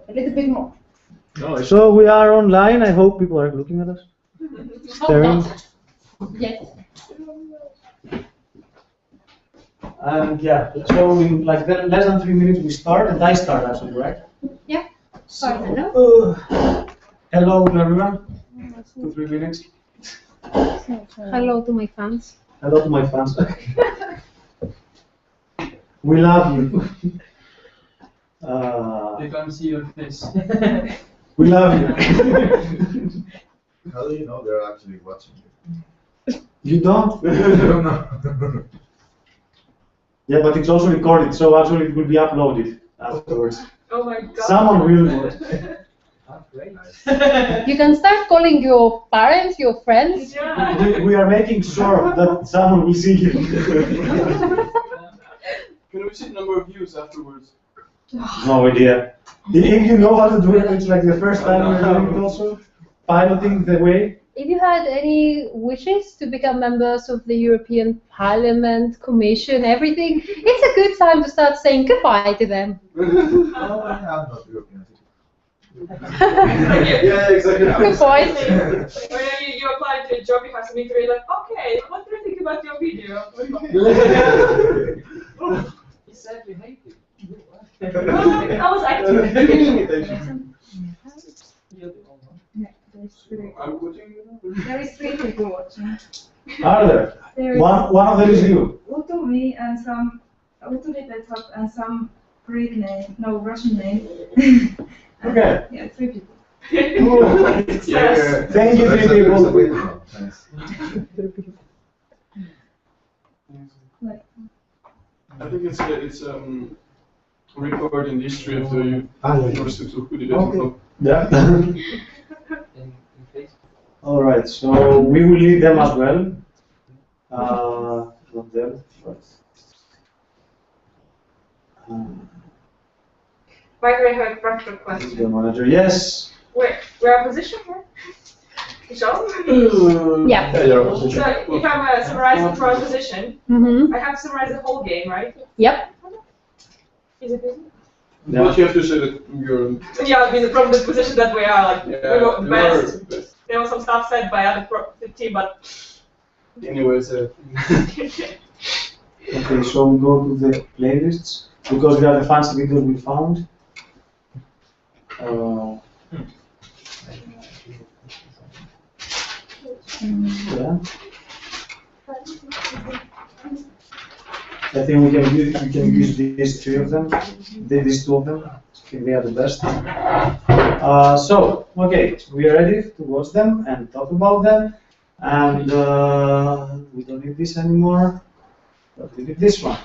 A little bit more. No, so we are online. I hope people are looking at us. Staring. Yes. And yeah, so in like less than 3 minutes we start, and I start actually, right? Yeah. Hello to everyone. 2-3 minutes. Hello to my fans. Hello to my fans. We love you. They can't see your face. We love you. How do you know they're actually watching you? You don't? I don't know. Yeah, but it's also recorded, so actually it will be uploaded afterwards. Oh my god. Someone will. Ah, great. You can start calling your parents, your friends. Yeah. We are making sure that someone will see you. Can we see the number of views afterwards? No idea. If you know how to do it, it's like the first time we're doing it also. Piloting the way. If you had any wishes to become members of the European Parliament, Commission, everything, it's a good time to start saying goodbye to them. Oh, I'm not European. Yeah, exactly. Good point. When you apply to a job, you have to meet like, okay, what do you think about your video? He said you hate it. I was acting. I'm watching you. There is 3 people watching. Are there? There is One of them is you. UTU, me, and some UTU Debating Club, and some Greek name, no Russian name. Okay. Yeah, 3 people. Yes. Thank you, 3 people. Thanks. Like, I think it's record in the history of the University of UTU Debating Okay. Club. Yeah. In Facebook. All right. So we will leave them as well. Not them, but. By the way, I have a practical This is question. the manager. Yes. We're a position here? Michelle? Yeah. Yeah, you're a So position. if I'm summarizing for a position, Mm-hmm. I have to summarize the whole game, right? Yep. Is it busy? Yeah. But you have to say that you're. Yeah, I mean, from the position that we are, like, we got the you are best. best. There was some stuff said by other the team, but Anyways, Okay, so we go to the playlists because we are the fancy videos we found. Yeah. I think we can use these 3 of them, these 2 of them. I think they are the best. So okay, we are ready to watch them and talk about them. And we don't need this anymore, but we need this one.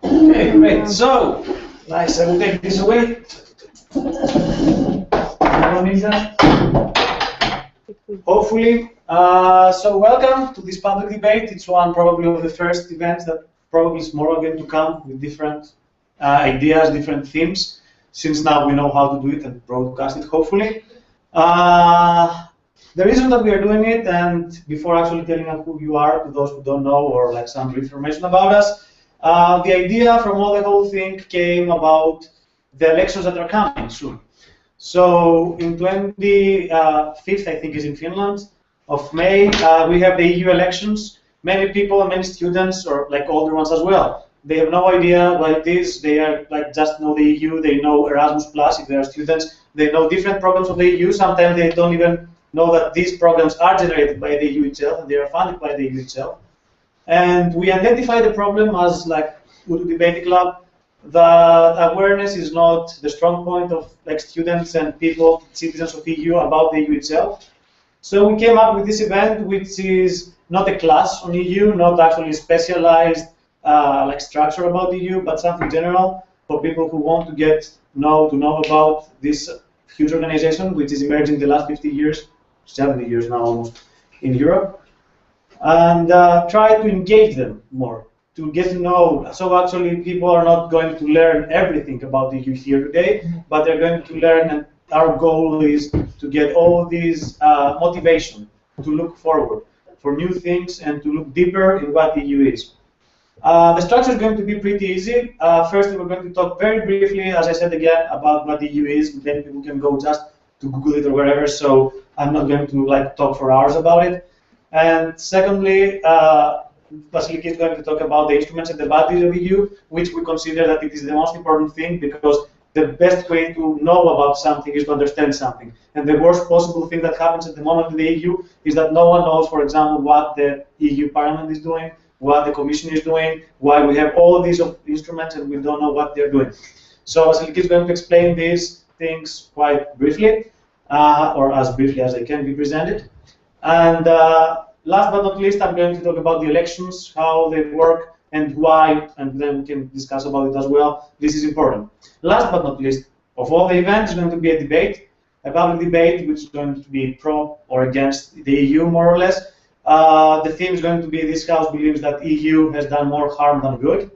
Okay, great. So, nice. I will take this away. You don't need that. Hopefully. So welcome to this public debate. It's one probably of the first events that probably is more going to come with different ideas, different themes, since now we know how to do it and broadcast it, hopefully. The reason that we are doing it, and before actually telling us who you are, to those who don't know, or like some information about us, the idea from all the whole thing came about the elections that are coming soon. So in 25th, I think is in Finland, of May, we have the EU elections. Many people, many students, or like older ones as well, they have no idea what it is. They are like just know the EU. They know Erasmus Plus if they are students. They know different programs of the EU. Sometimes they don't even know that these programs are generated by the EU itself and they are funded by the EU itself. And we identify the problem as like UTU Debating Club. The awareness is not the strong point of like students and people, citizens of EU about the EU itself. So we came up with this event, which is not a class on EU, not actually specialized like structure about the EU, but something general for people who want to know about this huge organization, which is emerging the last 50 years, 70 years now almost, in Europe, and try to engage them more, to get to know. So actually people are not going to learn everything about the EU here today, but they're going to learn, and our goal is to get all these motivation to look forward for new things and to look deeper in what the EU is. The structure is going to be pretty easy. First, we're going to talk very briefly, as I said again, about what the EU is. Then people can go just to Google it or wherever. So I'm not going to talk for hours about it. And secondly, Vasiliki is going to talk about the instruments and the bodies of the EU, which we consider that it is the most important thing because the best way to know about something is to understand something. And the worst possible thing that happens at the moment in the EU is that no one knows, for example, what the EU Parliament is doing, what the Commission is doing, why we have all of these instruments and we don't know what they're doing. So Vasiliki is going to explain these things quite briefly, or as briefly as they can be presented. And last but not least, I'm going to talk about the elections, how they work and why, and then we can discuss about it as well. This is important. Last but not least, of all the events, is going to be a debate, a public debate, which is going to be pro or against the EU, more or less. The theme is going to be this House believes that EU has done more harm than good.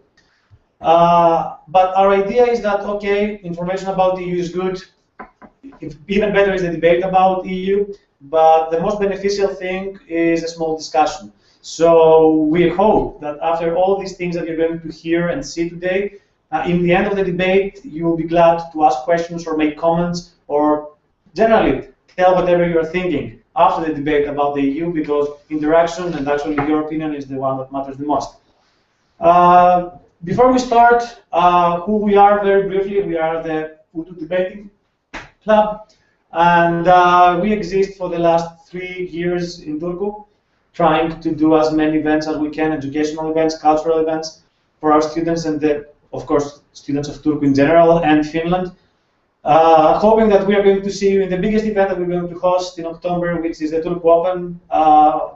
But our idea is that, okay, information about the EU is good. Even better is the debate about EU. But the most beneficial thing is a small discussion. So we hope that after all these things that you're going to hear and see today, in the end of the debate, you will be glad to ask questions or make comments or generally tell whatever you're thinking after the debate about the EU, because interaction and actually your opinion is the one that matters the most. Before we start, who we are very briefly, we are the UTU Debating Club. And we exist for the last 3 years in Turku, trying to do as many events as we can, educational events, cultural events for our students and, of course, students of Turku in general and Finland. Hoping that we are going to see you in the biggest event that we're going to host in October, which is the Turku Open,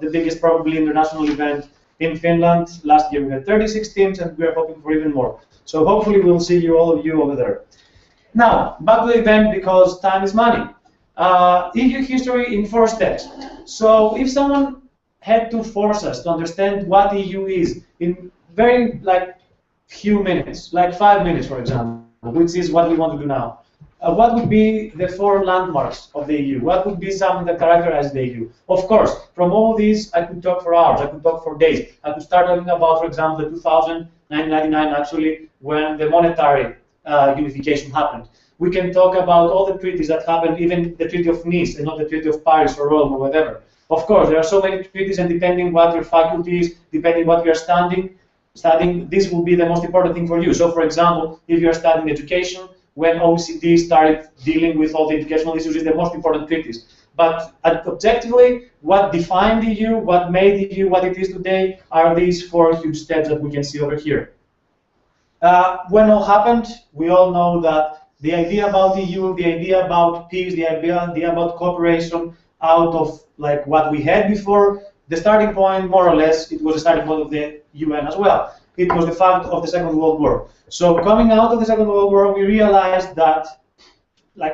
the biggest probably international event in Finland. Last year we had 36 teams and we are hoping for even more. So hopefully we'll see you, all of you over there. Now, back to the event because time is money. EU history in 4 steps. So if someone had to force us to understand what the EU is in very few minutes, like 5 minutes for example, which is what we want to do now, what would be the 4 landmarks of the EU? What would be something that characterizes the EU? Of course, from all these I could talk for hours, I could talk for days. I could start talking about, for example, the 1999 actually, when the monetary unification happened. We can talk about all the treaties that happened, even the Treaty of Nice and not the Treaty of Paris or Rome or whatever. Of course, there are so many treaties, and depending what your faculty is, depending what you are studying, this will be the most important thing for you. So, for example, if you are studying education, when OECD started dealing with all the educational issues, is the most important treaties. But objectively, what defined the EU, what made the EU what it is today, are these 4 huge steps that we can see over here. When all happened, we all know that the idea about the EU, the idea about peace, the idea about cooperation out of what we had before, the starting point, more or less, it was the starting point of the UN as well. It was the fact of the Second World War. So coming out of the Second World War, we realized that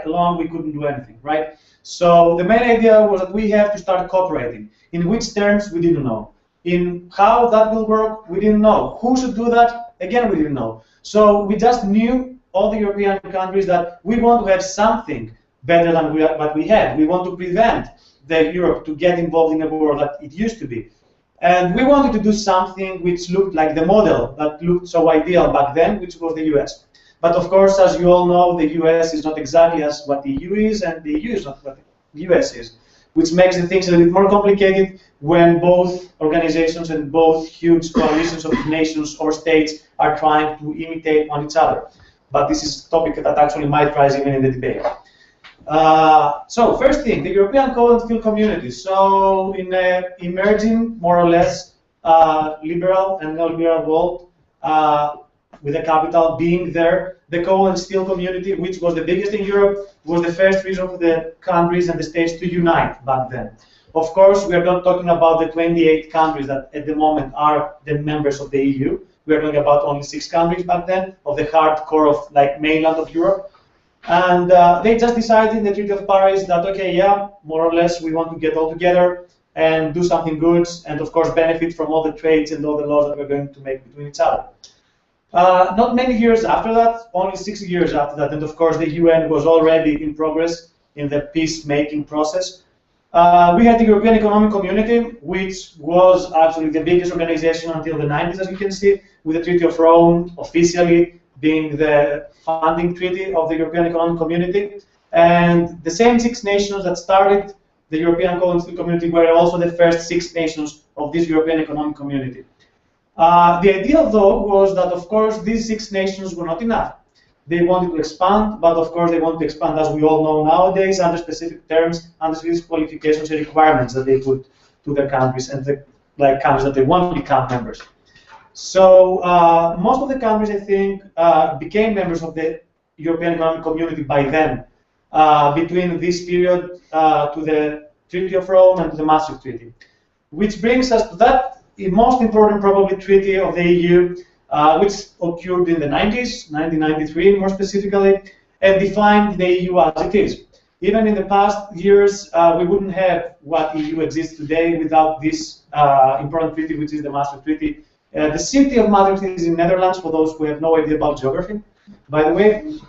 alone we couldn't do anything, right? So the main idea was that we have to start cooperating. In which terms, we didn't know. In how that will work, we didn't know. Who should do that? Again, we didn't know. So we just knew, all the European countries, that we want to have something better than what we had. We want to prevent Europe to get involved in a war that it used to be. And we wanted to do something which looked like the model that looked so ideal back then, which was the US. But of course, as you all know, the US is not exactly as what the EU is, and the EU is not what the US is, which makes the things a little bit more complicated when both organizations and both huge coalitions of nations or states are trying to imitate on each other. But this is a topic that actually might rise even in the debate. So first thing, the European Coal and Steel Community. So in an emerging, more or less, liberal and neoliberal world, with the capital being there, the coal and steel community, which was the biggest in Europe, was the first reason for the countries and the states to unite back then. Of course, we are not talking about the 28 countries that at the moment are the members of the EU. We are talking about only 6 countries back then, of the hardcore of mainland of Europe. And they just decided in the Treaty of Paris that, okay, yeah, more or less we want to get all together and do something good, and of course benefit from all the trades and all the laws that we're going to make between each other. Not many years after that, only 6 years after that, and of course the UN was already in progress in the peacemaking process. We had the European Economic Community, which was actually the biggest organization until the 90s, as you can see, with the Treaty of Rome officially being the founding treaty of the European Economic Community. And the same 6 nations that started the European Economic Community were also the first 6 nations of this European Economic Community. The idea, though, was that, of course, these 6 nations were not enough. They wanted to expand, but of course they want to expand, as we all know nowadays, under specific terms, under specific qualifications and requirements that they put to their countries and the countries that they want to become members. So most of the countries, I think, became members of the European Economic Community by then, between this period to the Treaty of Rome and to the Maastricht Treaty, which brings us to that most important, probably, treaty of the EU, which occurred in the 90s, 1993 more specifically, and defined the EU as it is. Even in the past years, we wouldn't have what EU exists today without this important treaty, which is the Maastricht Treaty. The city of Maastricht is in Netherlands, for those who have no idea about geography, by the way.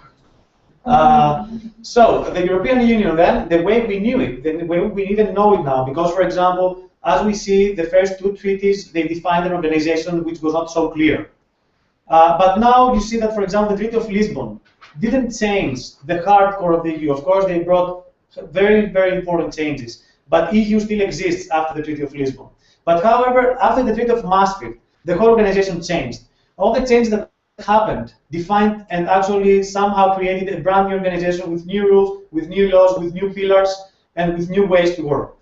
So the European Union then, the way we knew it, the way we even know it now, because, for example, as we see, the first 2 treaties, they defined an organization which was not so clear. But now you see that, for example, the Treaty of Lisbon didn't change the hardcore of the EU. Of course, they brought very, very important changes. But EU still exists after the Treaty of Lisbon. But however, after the Treaty of Maastricht, the whole organization changed. All the changes that happened defined and actually somehow created a brand new organization with new rules, with new laws, with new pillars, and with new ways to work.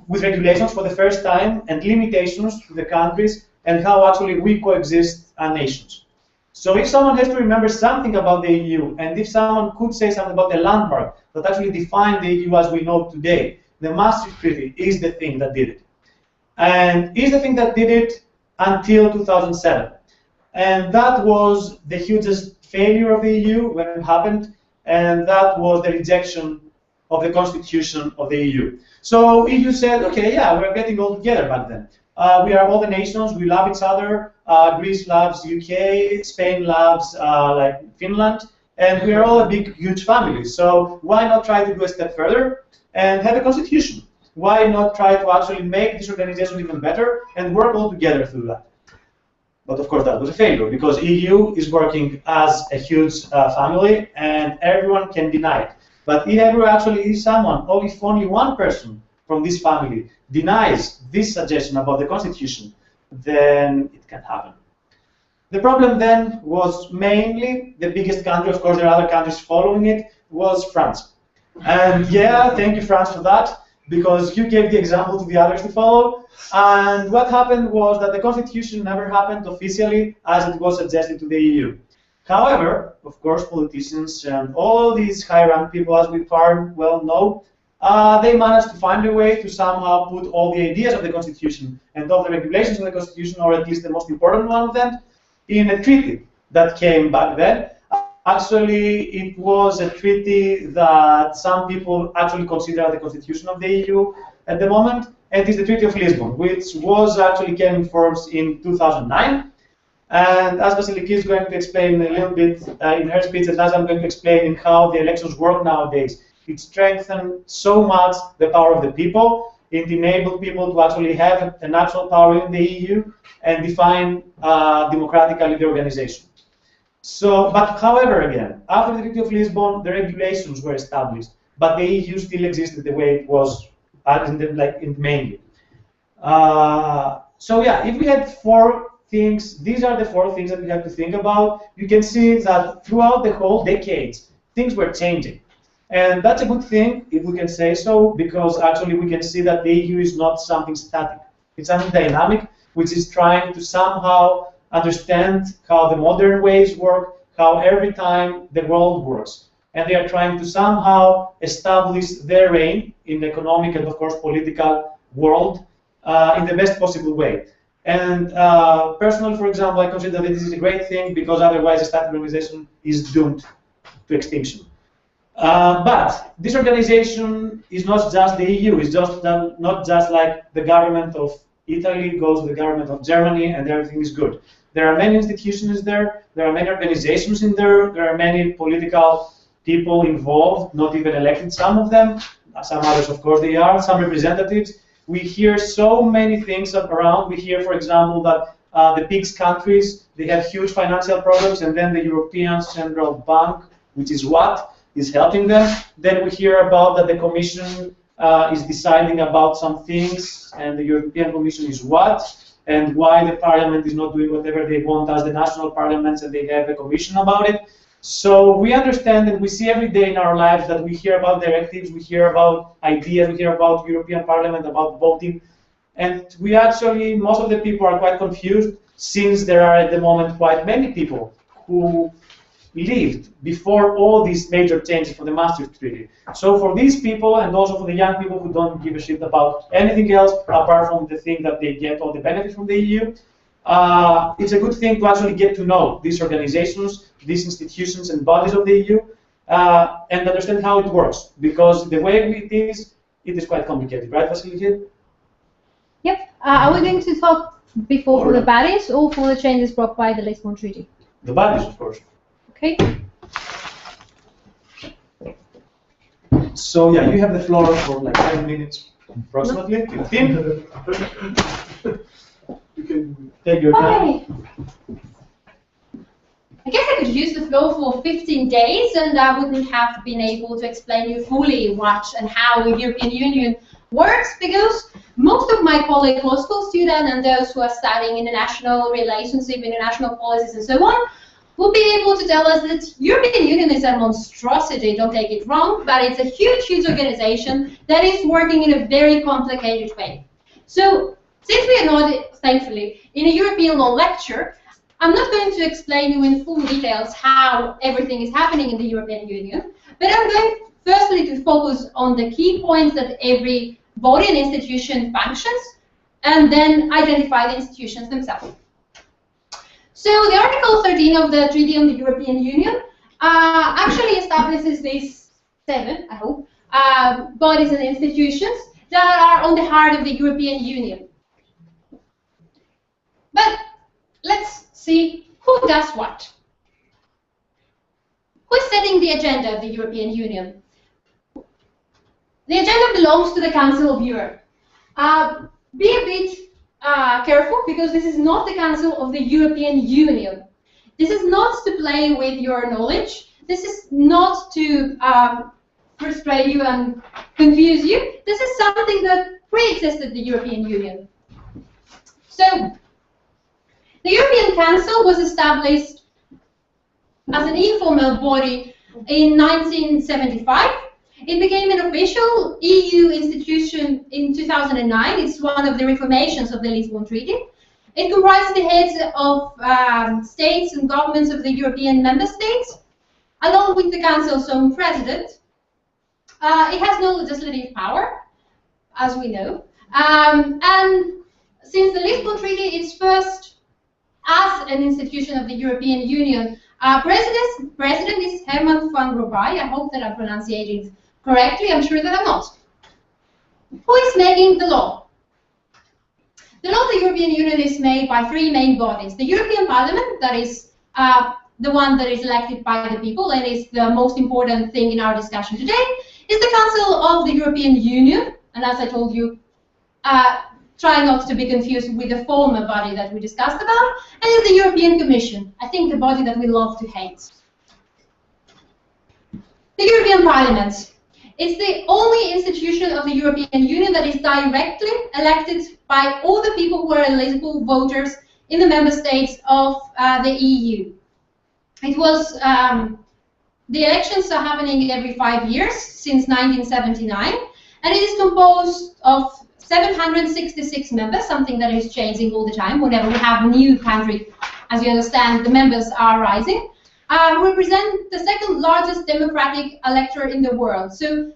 With regulations for the first time and limitations to the countries and how actually we coexist as nations. So if someone has to remember something about the EU, and if someone could say something about the landmark that actually defined the EU as we know today, the Maastricht Treaty is the thing that did it. And is the thing that did it until 2007. And that was the hugest failure of the EU when it happened, and that was the rejection of the constitution of the EU. So EU said, okay, yeah, we're getting all together back then. We are all the nations, we love each other, Greece loves UK, Spain loves like Finland, and we are all a big, huge family. So why not try to do a step further and have a constitution? Why not try to actually make this organization even better and work all together through that? But of course that was a failure, because EU is working as a huge family and everyone can deny it. But if ever actually is someone, or if only one person from this family denies this suggestion about the constitution, then it can happen. The problem then was mainly the biggest country, of course there are other countries following it, was France. And yeah, thank you France for that, because you gave the example to the others to follow. And what happened was that the constitution never happened officially as it was suggested to the EU. However, of course, politicians and all these high-ranked people, as we well know, they managed to find a way to somehow put all the ideas of the Constitution and all the regulations of the Constitution, or at least the most important one of them, in a treaty that came back then. Actually, it was a treaty that some people actually consider the Constitution of the EU at the moment, and it is the Treaty of Lisbon, which was actually came in force in 2009. And as Vasiliki is going to explain a little bit in her speech, and as I'm going to explain in how the elections work nowadays, it strengthened so much the power of the people. It enabled people to actually have an actual power in the EU and define democratically the organization. So, but however, again, after the Treaty of Lisbon, the regulations were established, but the EU still existed the way it was mainly. So yeah, if we had 4 things, these are the 4 things that we have to think about. You can see that throughout the whole decades, things were changing. And that's a good thing, if we can say so, because actually we can see that the EU is not something static. It's something dynamic, which is trying to somehow understand how the modern ways work, how every time the world works. And they are trying to somehow establish their reign in the economic and, of course, political world in the best possible way. And personally, for example, I consider that this is a great thing, because otherwise a static organization is doomed to extinction. But this organization is not just the EU, it's just not just like the government of Italy goes to the government of Germany and everything is good. There are many institutions there are many organizations in there are many political people involved, not even elected, some of them, some others, of course, they are, some representatives. We hear so many things around. We hear, for example, that the PIGS countries, they have huge financial problems, and then the European Central Bank, which is what is helping them. Then we hear about that the Commission is deciding about some things, and the European Commission is what, and why the Parliament is not doing whatever they want as the national parliaments, and they have a commission about it. So we understand and we see every day in our lives that we hear about directives, we hear about ideas, we hear about European Parliament, about voting, and we actually, most of the people are quite confused, since there are at the moment quite many people who lived before all these major changes for the Maastricht Treaty. So for these people, and also for the young people who don't give a shit about anything else apart from the thing that they get all the benefits from the EU, it's a good thing to actually get to know these organizations, these institutions and bodies of the EU, and understand how it works. Because the way it is quite complicated, right, Vasiliki? Yep. Are we going to talk before for the bodies or for the changes brought by the Lisbon Treaty? The bodies, of course. Okay. So yeah, you have the floor for like 5 minutes, approximately, 15. You can take your time. Okay. I guess I could use the floor for 15 days and I wouldn't have been able to explain you fully what and how the European Union works, because most of my colleagues, law school students and those who are studying international relationship, international policies and so on, will be able to tell us that European Union is a monstrosity, don't take it wrong, but it's a huge, huge organization that is working in a very complicated way. So, since we are not, thankfully, in a European law lecture, I'm not going to explain you in full details how everything is happening in the European Union, but I'm going firstly to focus on the key points that every body and institution functions, and then identify the institutions themselves. So the Article 13 of the Treaty on the European Union actually establishes these 7, I hope, bodies and institutions that are on the heart of the European Union. But let's see who does what. Who is setting the agenda of the European Union? The agenda belongs to the Council of Europe. Be a bit careful, because this is not the Council of the European Union. This is not to play with your knowledge. This is not to frustrate you and confuse you. This is something that pre-existed the European Union. So, the European Council was established as an informal body in 1975. It became an official EU institution in 2009. It's one of the reformations of the Lisbon Treaty. It comprises the heads of states and governments of the European member states, along with the Council's own president. It has no legislative power, as we know. And since the Lisbon Treaty is first as an institution of the European Union, president is Herman van Rompuy. I hope that I'm pronouncing it correctly. I'm sure that I'm not. Who is making the law? The law of the European Union is made by 3 main bodies. The European Parliament, that is the one that is elected by the people and is the most important thing in our discussion today, is the Council of the European Union, and as I told you, try not to be confused with the former body that we discussed about, and the European Commission, I think the body that we love to hate. The European Parliament. It's the only institution of the European Union that is directly elected by all the people who are eligible voters in the member states of the EU. It was, the elections are happening every 5 years since 1979, and it is composed of 766 members, something that is changing all the time. Whenever we have a new country, as you understand, the members are rising. Represent the 2nd largest democratic electorate in the world. So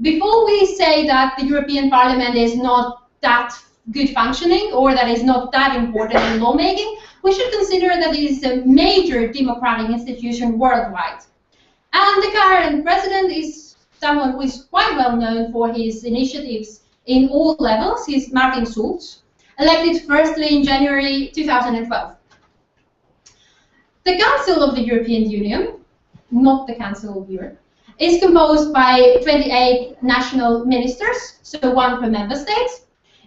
before we say that the European Parliament is not that good functioning or that is not that important in lawmaking, we should consider that it is a major democratic institution worldwide. And the current president is someone who is quite well known for his initiatives in all levels. He's Martin Schulz, elected firstly in January 2012. The Council of the European Union, not the Council of Europe, is composed by 28 national ministers, so one per member state.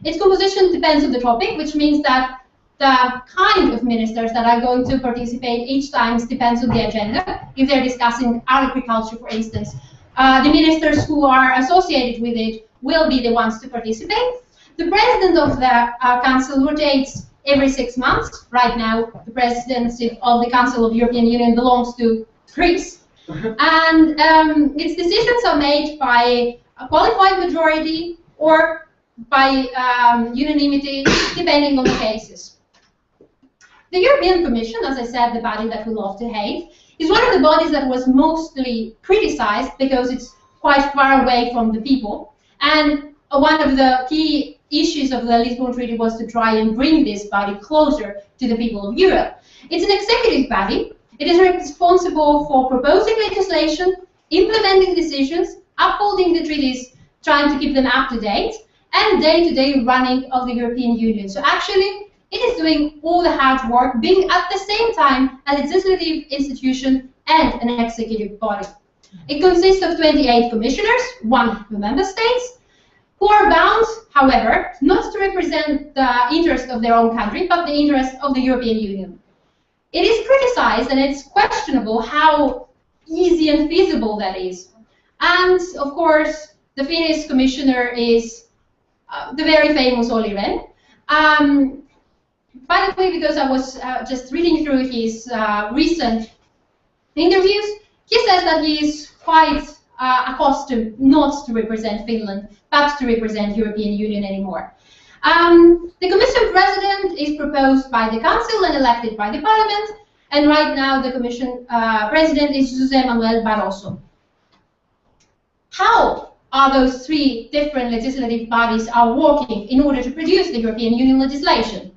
Its composition depends on the topic, which means that the kind of ministers that are going to participate each time depends on the agenda. If they're discussing agriculture, for instance, the ministers who are associated with it will be the ones to participate. The president of the council rotates every 6 months. Right now, the presidency of the Council of the European Union belongs to Greece. And its decisions are made by a qualified majority or by unanimity, depending on the cases. The European Commission, as I said, the body that we love to hate, is one of the bodies that was mostly criticized because it's quite far away from the people. And one of the key issues of the Lisbon Treaty was to try and bring this body closer to the people of Europe. It's an executive body. It is responsible for proposing legislation, implementing decisions, upholding the treaties, trying to keep them up to date, and day-to-day running of the European Union. So actually, it is doing all the hard work, being at the same time a legislative institution and an executive body. It consists of 28 commissioners, one per member states, who are bound, however, not to represent the interest of their own country, but the interest of the European Union. It is criticized, and it's questionable how easy and feasible that is. And, of course, the Finnish commissioner is the very famous Olli Rehn. By the way, because I was just reading through his recent interviews, he says that he is quite accustomed not to represent Finland, but to represent European Union anymore. The Commission President is proposed by the Council and elected by the Parliament, and right now the Commission President is José Manuel Barroso. How are those three different legislative bodies are working in order to produce the European Union legislation?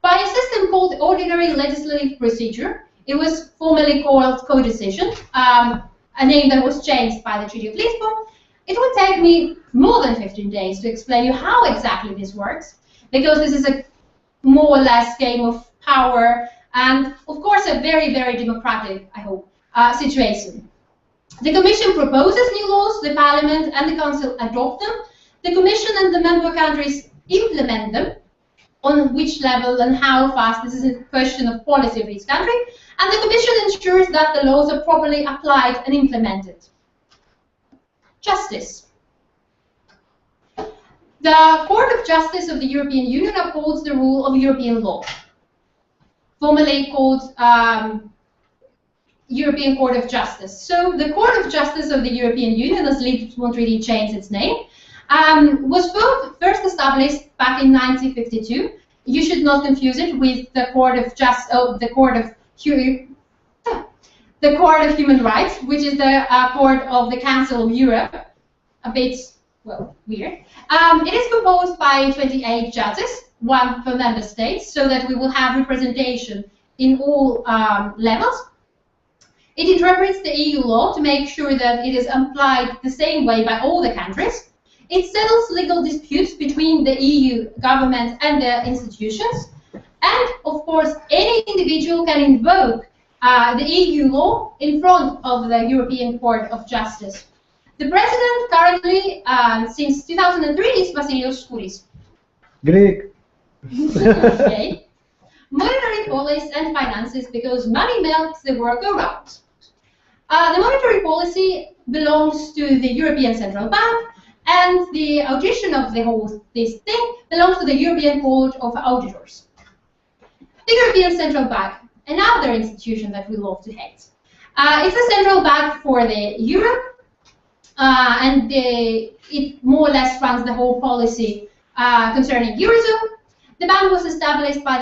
By a system called Ordinary Legislative Procedure. It was formerly called co-decision, a name that was changed by the Treaty of Lisbon. It would take me more than 15 days to explain you how exactly this works, because this is a more or less game of power and, of course, a very, very democratic, I hope, situation. The Commission proposes new laws, the Parliament and the Council adopt them, the Commission and the member countries implement them, on which level and how fast. This is a question of policy of each country, and the Commission ensures that the laws are properly applied and implemented. Justice. The Court of Justice of the European Union upholds the rule of European law, formerly called European Court of Justice. So the Court of Justice of the European Union, as Lisbon Treaty changed its name, was first established back in 1952. You should not confuse it with the Court of Human Rights, which is the Court of the Council of Europe. A bit, well, weird. It is composed by 28 judges, one per member state, so that we will have representation in all levels. It interprets the EU law to make sure that it is applied the same way by all the countries. It settles legal disputes between the EU government and the institutions. And, of course, any individual can invoke the EU law in front of the European Court of Justice. The president currently, since 2003, is Vasilios Kouris. Greek. Okay. Monetary policy and finances, because money makes the world go round. The monetary policy belongs to the European Central Bank, and the audition of this thing belongs to the European Court of Auditors. The European Central Bank, another institution that we love to hate. It's the central bank for the euro, and it more or less runs the whole policy concerning Eurozone. The bank was established by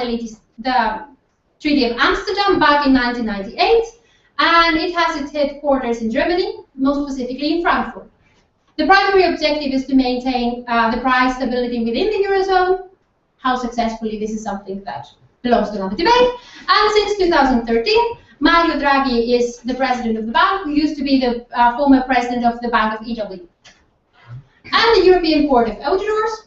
the Treaty of Amsterdam back in 1998, and it has its headquarters in Germany, most specifically in Frankfurt. The primary objective is to maintain the price stability within the Eurozone. How successfully, this is something that belongs to another debate. And since 2013, Mario Draghi is the president of the bank, who used to be the former president of the Bank of Italy. And the European Court of Auditors.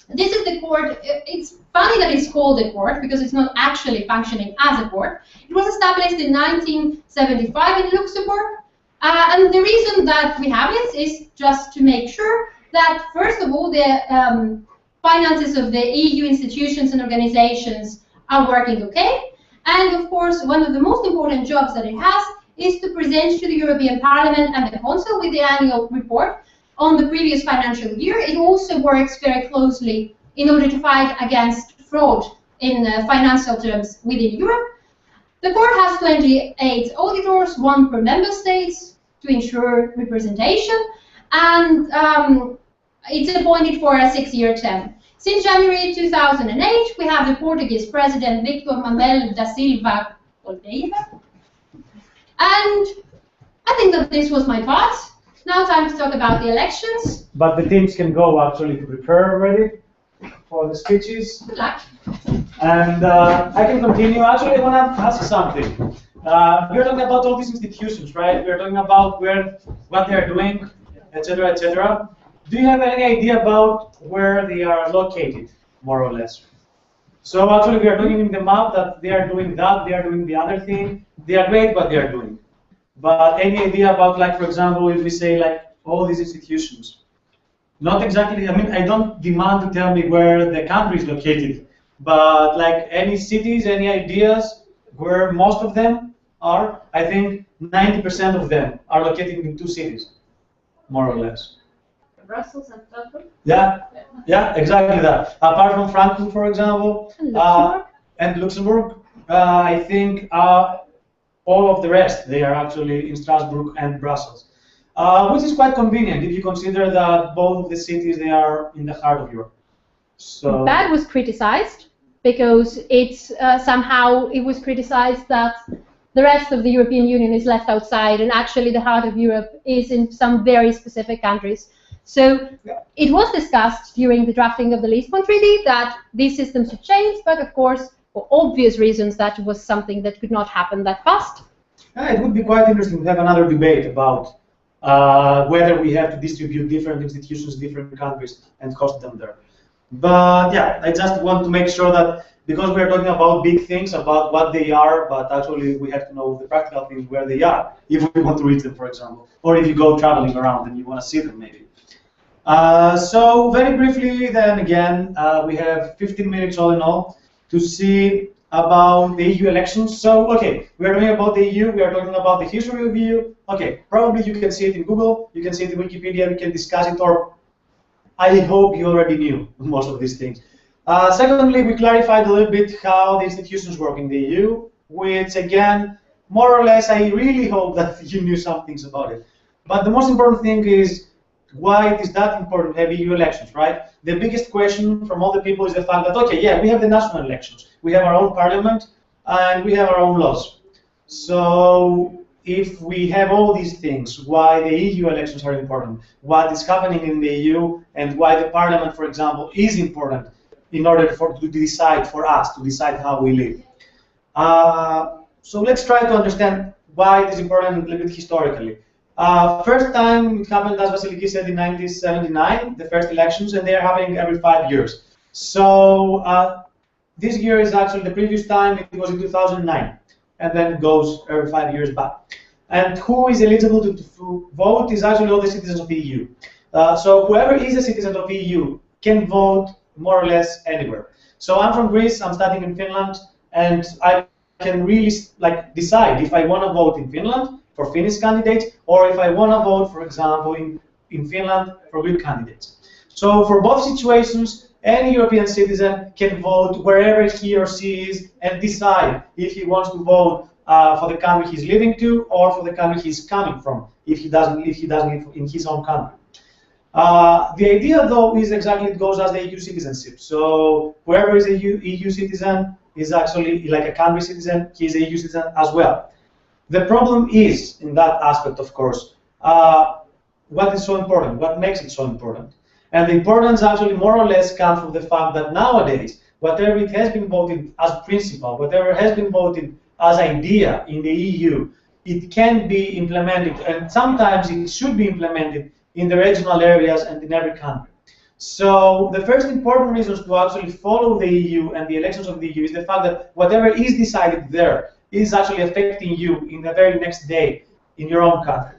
This is the court. It's funny that it's called a court because it's not actually functioning as a court. It was established in 1975 in Luxembourg. And the reason that we have it is just to make sure that, first of all, the finances of the EU institutions and organizations are working okay. And of course, one of the most important jobs that it has is to present to the European Parliament and the Council with the annual report on the previous financial year. It also works very closely in order to fight against fraud in financial terms within Europe. The court has 28 auditors, 1 per member state, to ensure representation, and it's appointed for a 6-year term. Since January 2008, we have the Portuguese President Victor Manuel da Silva Oliveira. And I think that this was my part. Now time to talk about the elections. But the teams can go actually to prepare already for the speeches. Good luck. And I can continue. Actually, I want to ask something. We're talking about all these institutions, right? We're talking about what they're doing, etc., etc. Do you have any idea about where they are located, more or less? So actually, we are looking in the map that they are doing that, they are doing the other thing. They are great what they are doing. But any idea about, like, for example, if we say, like, all these institutions? Not exactly, I mean, I don't demand to tell me where the country is located, but, like, any cities, any ideas where most of them are? I think 90% of them are located in 2 cities, more or less. Brussels and Frankfurt. Yeah, exactly that. Apart from Frankfurt, for example, and Luxembourg, I think all of the rest, they are actually in Strasbourg and Brussels, which is quite convenient if you consider that both of the cities, they are in the heart of Europe. So that was criticized because it's somehow it was criticized that the rest of the European Union is left outside, and actually the heart of Europe is in some very specific countries. So it was discussed during the drafting of the Lisbon Treaty that these systems should change, but of course, for obvious reasons, that was something that could not happen that fast. It would be quite interesting to have another debate about whether we have to distribute different institutions, different countries, and host them there. But yeah, I just want to make sure that, because we are talking about big things, about what they are, but actually we have to know the practical things where they are, if we want to reach them, for example, or if you go traveling around and you want to see them, maybe. So very briefly, then again, we have 15 minutes all in all to see about the EU elections. So, okay, we are talking about the EU, we are talking about the history of the EU. Okay, probably you can see it in Google, you can see it in Wikipedia, we can discuss it, or I hope you already knew most of these things. Secondly, we clarified a little bit how the institutions work in the EU, which again, more or less, I really hope that you knew some things about it. But the most important thing is why it is that important to have EU elections, right? The biggest question from all the people is the fact that, okay, yeah, we have the national elections, we have our own parliament, and we have our own laws. So if we have all these things, why the EU elections are important, what is happening in the EU, and why the parliament, for example, is important in order to decide for us, to decide how we live. So let's try to understand why it is important a little bit historically. First time it happened, as Vasiliki said, in 1979, the first elections, and they are happening every 5 years. So this year is actually the previous time, it was in 2009, and then it goes every 5 years back. And who is eligible to vote is actually all the citizens of the EU. So whoever is a citizen of the EU can vote more or less anywhere. So I'm from Greece, I'm studying in Finland, and I can really decide if I want to vote in Finland for Finnish candidates, or if I want to vote, for example, in Finland for Greek candidates. So for both situations, any European citizen can vote wherever he or she is and decide if he wants to vote for the country he's living to or for the country he's coming from, if he doesn't live in his own country. The idea, though, is exactly it goes as the EU citizenship. So whoever is a EU citizen is actually like a country citizen, he is a EU citizen as well. The problem is, in that aspect, of course, what is so important, what makes it so important. And the importance actually more or less comes from the fact that nowadays, whatever it has been voted as principle, whatever has been voted as idea in the EU, it can be implemented, and sometimes it should be implemented in the regional areas and in every country. So the first important reasons to actually follow the EU and the elections of the EU is the fact that whatever is decided there is actually affecting you in the very next day in your own country.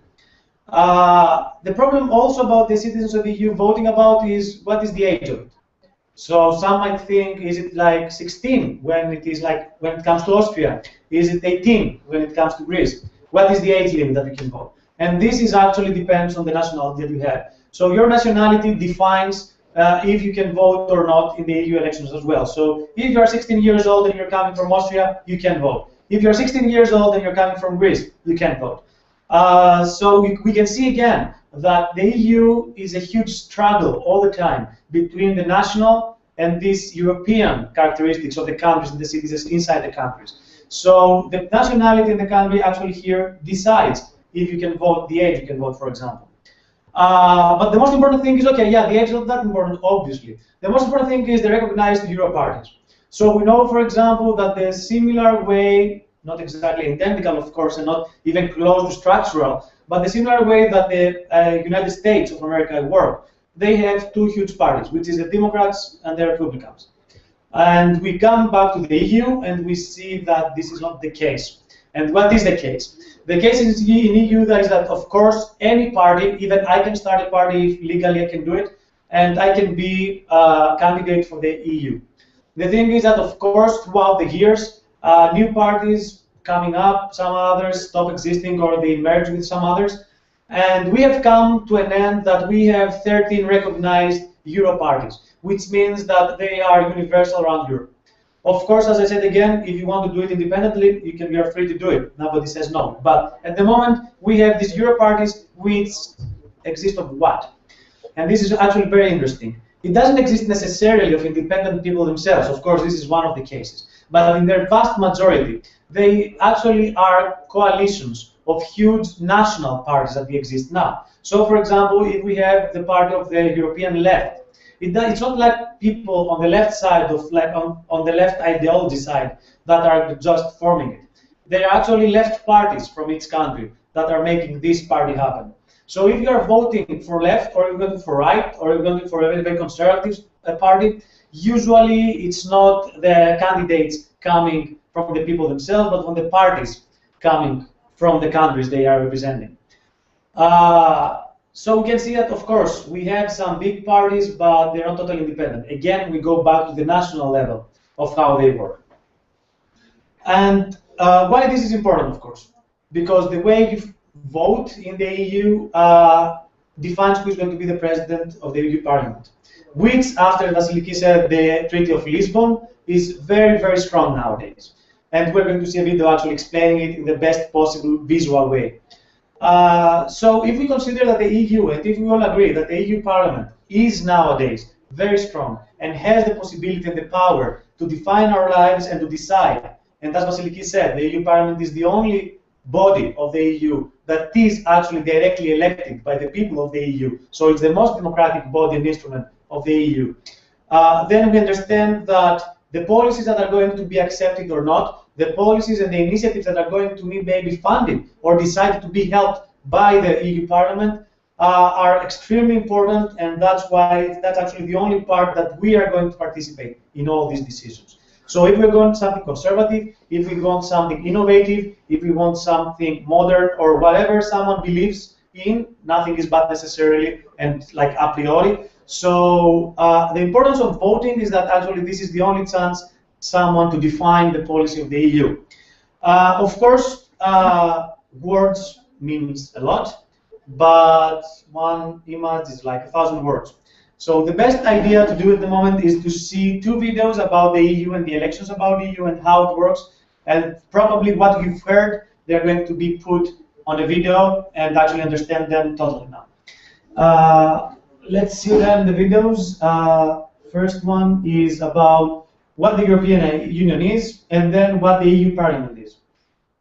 The problem also about the citizens of the EU voting about is what is the age of it. So some might think, is it like 16 when it comes to Austria? Is it 18 when it comes to Greece? What is the age limit that you can vote? And this is actually depends on the nationality that you have. So your nationality defines if you can vote or not in the EU elections as well. So if you are 16 years old and you're coming from Austria, you can vote. If you're 16 years old and you're coming from Greece, you can vote. So we can see again that the EU is a huge struggle all the time between the national and these European characteristics of the countries and the citizens inside the countries. So the nationality in the country actually here decides if you can vote, the age you can vote, for example. But the most important thing is, okay, yeah, the age is not that important, obviously. The most important thing is the recognized Euro parties. So we know, for example, that the similar way, not exactly identical, of course, and not even close to structural, but the similar way that the United States of America work, they have two huge parties, which is the Democrats and the Republicans. And we come back to the EU and we see that this is not the case. And what is the case? The case in EU is that, of course, any party, even I can start a party if legally I can do it, and I can be a candidate for the EU. The thing is that, of course, throughout the years, new parties coming up, some others stop existing or they merge with some others. And we have come to an end that we have 13 recognized Euro parties, which means that they are universal around Europe. Of course, as I said again, if you want to do it independently, you are free to do it. Nobody says no. But at the moment, we have these Euro parties which exist of what? And this is actually very interesting. It doesn't exist necessarily of independent people themselves. Of course, this is one of the cases. But in their vast majority, they actually are coalitions of huge national parties that exist now. So, for example, if we have the party of the European left, it's not like people on the left side of on the left ideology side that are just forming it. They are actually left parties from each country that are making this party happen. So if you are voting for left, or you're voting for right, or you're voting for a very conservative party, usually it's not the candidates coming from the people themselves, but from the parties coming from the countries they are representing. So we can see that, of course, we have some big parties, but they're not totally independent. Again, we go back to the national level of how they work. And why this is important, of course, because the way you vote in the EU defines who is going to be the president of the EU Parliament, which, after Vasiliki said, the Treaty of Lisbon is very, very strong nowadays. And we're going to see a video actually explaining it in the best possible visual way. So if we consider that the EU, and if we all agree that the EU Parliament is nowadays very strong and has the possibility and the power to define our lives and to decide, and as Vasiliki said, the EU Parliament is the only body of the EU that is actually directly elected by the people of the EU, so it's the most democratic body and instrument of the EU, then we understand that the policies that are going to be accepted or not, the policies and the initiatives that are going to need maybe funding or decided to be helped by the EU Parliament are extremely important, and that's why that's actually the only part that we are going to participate in all these decisions. So if we want something conservative, if we want something innovative, if we want something modern or whatever someone believes in, nothing is bad necessarily and like a priori. So the importance of voting is that actually this is the only chance someone to define the policy of the EU. Of course, words means a lot, but one image is like 1,000 words. So the best idea to do at the moment is to see 2 videos about the EU and the elections about the EU and how it works, and probably what you've heard, they're going to be put on a video and actually understand them totally now. Let's see then the videos. First one is about what the European Union is, and then what the EU Parliament is.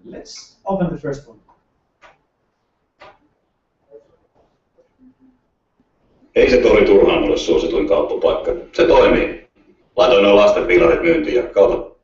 Let's open the first one. Ei se tori turhaan ole suosituin kauppapaikka. Se toimii. Laitoin nuo lasten villarit myyntiin ja kautta.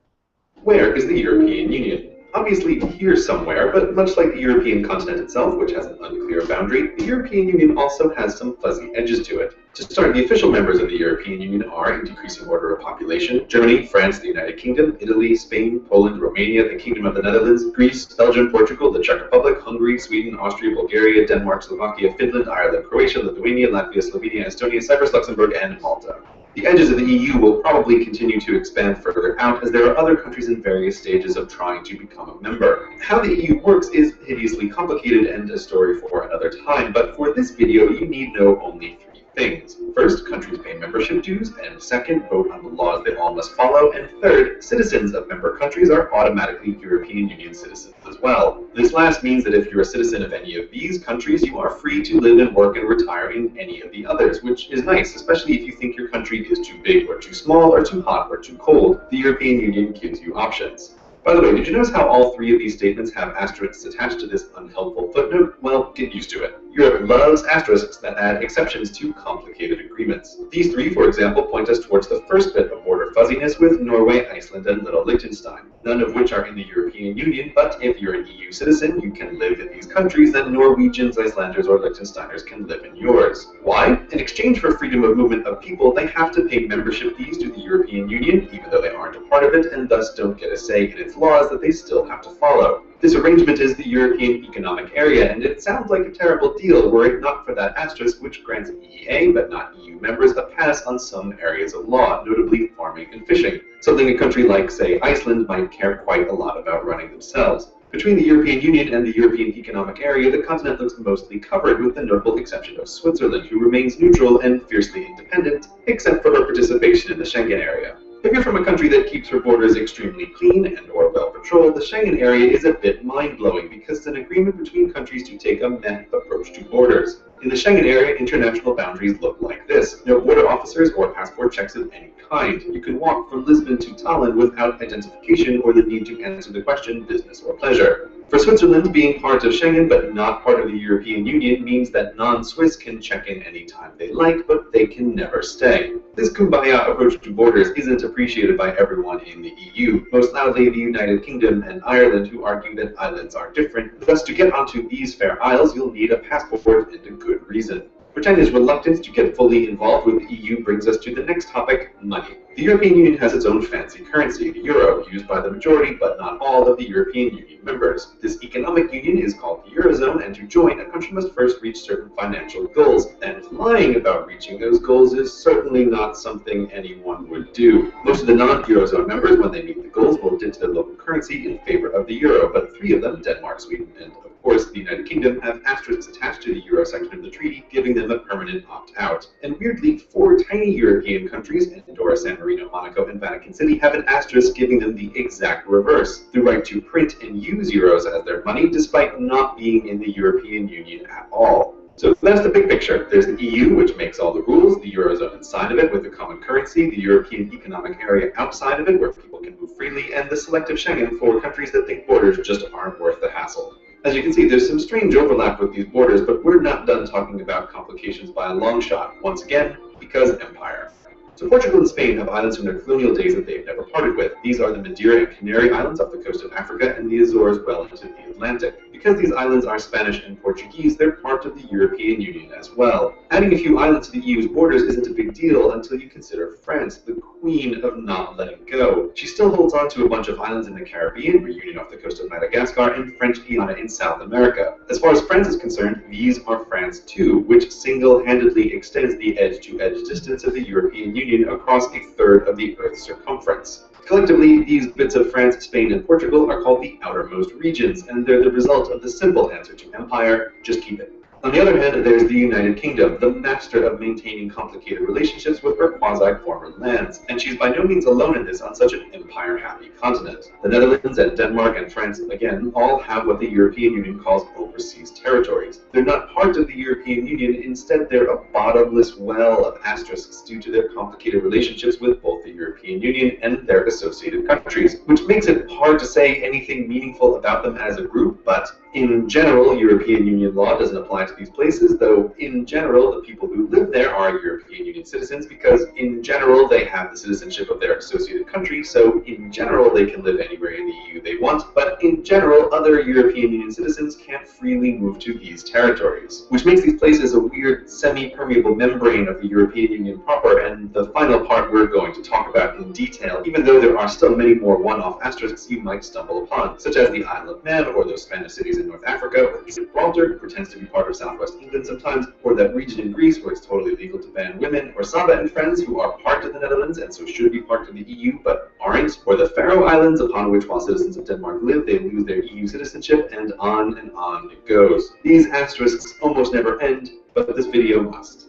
Where is the European Union? obviously here somewhere, but much like the European continent itself, which has an unclear boundary, the European Union also has some fuzzy edges to it. To start, the official members of the European Union are, in decreasing order of population, Germany, France, the United Kingdom, Italy, Spain, Poland, Romania, the Kingdom of the Netherlands, Greece, Belgium, Portugal, the Czech Republic, Hungary, Sweden, Austria, Bulgaria, Denmark, Slovakia, Finland, Ireland, Croatia, Lithuania, Latvia, Slovenia, Estonia, Cyprus, Luxembourg, and Malta. The edges of the EU will probably continue to expand further out as there are other countries in various stages of trying to become a member. How the EU works is hideously complicated and a story for another time, but for this video you need know only 3 things. First, countries pay membership dues, and second, vote on the laws they all must follow, and third, citizens of member countries are automatically European Union citizens as well. This last means that if you're a citizen of any of these countries, you are free to live and work and retire in any of the others, which is nice, especially if you think your country is too big or too small or too hot or too cold. The European Union gives you options. By the way, did you notice how all 3 of these statements have asterisks attached to this unhelpful footnote? Well, get used to it. Europe loves asterisks that add exceptions to complicated agreements. These 3, for example, point us towards the first bit of border fuzziness with Norway, Iceland, and Little Liechtenstein, none of which are in the European Union, but if you're an EU citizen, you can live in these countries, then Norwegians, Icelanders, or Liechtensteiners can live in yours. Why? In exchange for freedom of movement of people, they have to pay membership fees to the European Union, even though they aren't a part of it, and thus don't get a say in its laws that they still have to follow. This arrangement is the European Economic Area, and it sounds like a terrible deal were it not for that asterisk which grants EEA, but not EU members, a pass on some areas of law, notably farming and fishing, something a country like, say, Iceland might care quite a lot about running themselves. Between the European Union and the European Economic Area, the continent looks mostly covered, with the notable exception of Switzerland, who remains neutral and fiercely independent, except for her participation in the Schengen area. If you're from a country that keeps her borders extremely clean and or well patrolled, the Schengen area is a bit mind-blowing because it's an agreement between countries to take a meh approach to borders. In the Schengen area, international boundaries look like this. No border officers or passport checks of any kind. You can walk from Lisbon to Tallinn without identification or the need to answer the question business or pleasure. For Switzerland, being part of Schengen but not part of the European Union means that non-Swiss can check in any time they like, but they can never stay. This kumbaya approach to borders isn't appreciated by everyone in the EU, most loudly the United Kingdom and Ireland, who argue that islands are different. Thus, to get onto these fair isles, you'll need a passport and a good reason. Britannia's reluctance to get fully involved with the EU brings us to the next topic, money. The European Union has its own fancy currency, the euro, used by the majority but not all of the European Union members. This economic union is called the Eurozone, and to join, a country must first reach certain financial goals, and lying about reaching those goals is certainly not something anyone would do. Most of the non-Eurozone members, when they meet the goals, will ditch their local currency in favor of the euro, but 3 of them, Denmark, Sweden, and of course the United Kingdom, have asterisks attached to the euro section of the treaty, giving them a permanent opt-out. And weirdly, 4 tiny European countries, Andorra, San Marino, Monaco, and Vatican City, have an asterisk giving them the exact reverse, the right to print and use euros as their money, despite not being in the European Union at all. So that's the big picture. There's the EU, which makes all the rules, the Eurozone inside of it with a common currency, the European Economic Area outside of it where people can move freely, and the selective Schengen for countries that think borders just aren't worth the hassle. As you can see, there's some strange overlap with these borders, but we're not done talking about complications by a long shot, once again, because empire. So Portugal and Spain have islands from their colonial days that they've never parted with. These are the Madeira and Canary Islands off the coast of Africa and the Azores well into the Atlantic. Because these islands are Spanish and Portuguese, they're part of the European Union as well. Adding a few islands to the EU's borders isn't a big deal until you consider France, the queen of not letting go. She still holds on to a bunch of islands in the Caribbean, Reunion off the coast of Madagascar, and French Guiana in South America. As far as France is concerned, these are France too, which single-handedly extends the edge-to-edge distance of the European Union across a third of the Earth's circumference. Collectively, these bits of France, Spain, and Portugal are called the outermost regions, and they're the result of the simple answer to empire: just keep it. On the other hand, there's the United Kingdom, the master of maintaining complicated relationships with her quasi-former lands, and she's by no means alone in this on such an empire-happy continent. The Netherlands and Denmark and France, again, all have what the European Union calls overseas territories. They're not part of the European Union, instead they're a bottomless well of asterisks due to their complicated relationships with both the European Union and their associated countries, which makes it hard to say anything meaningful about them as a group, but in general, European Union law doesn't apply to these places, though in general the people who live there are European Union citizens because in general they have the citizenship of their associated country, so in general they can live anywhere in the EU they want, but in general other European Union citizens can't freely move to these territories, which makes these places a weird semi-permeable membrane of the European Union proper, and the final part we're going to talk about in detail, even though there are still many more one-off asterisks you might stumble upon, such as the Isle of Man, or those Spanish cities in North Africa, or Gibraltar, who pretends to be part of southwest England sometimes, or that region in Greece where it's totally legal to ban women, or Saba and friends who are part of the Netherlands and so should be part of the EU but aren't, or the Faroe Islands upon which while citizens of Denmark live they lose their EU citizenship, and on it goes. These asterisks almost never end, but this video must.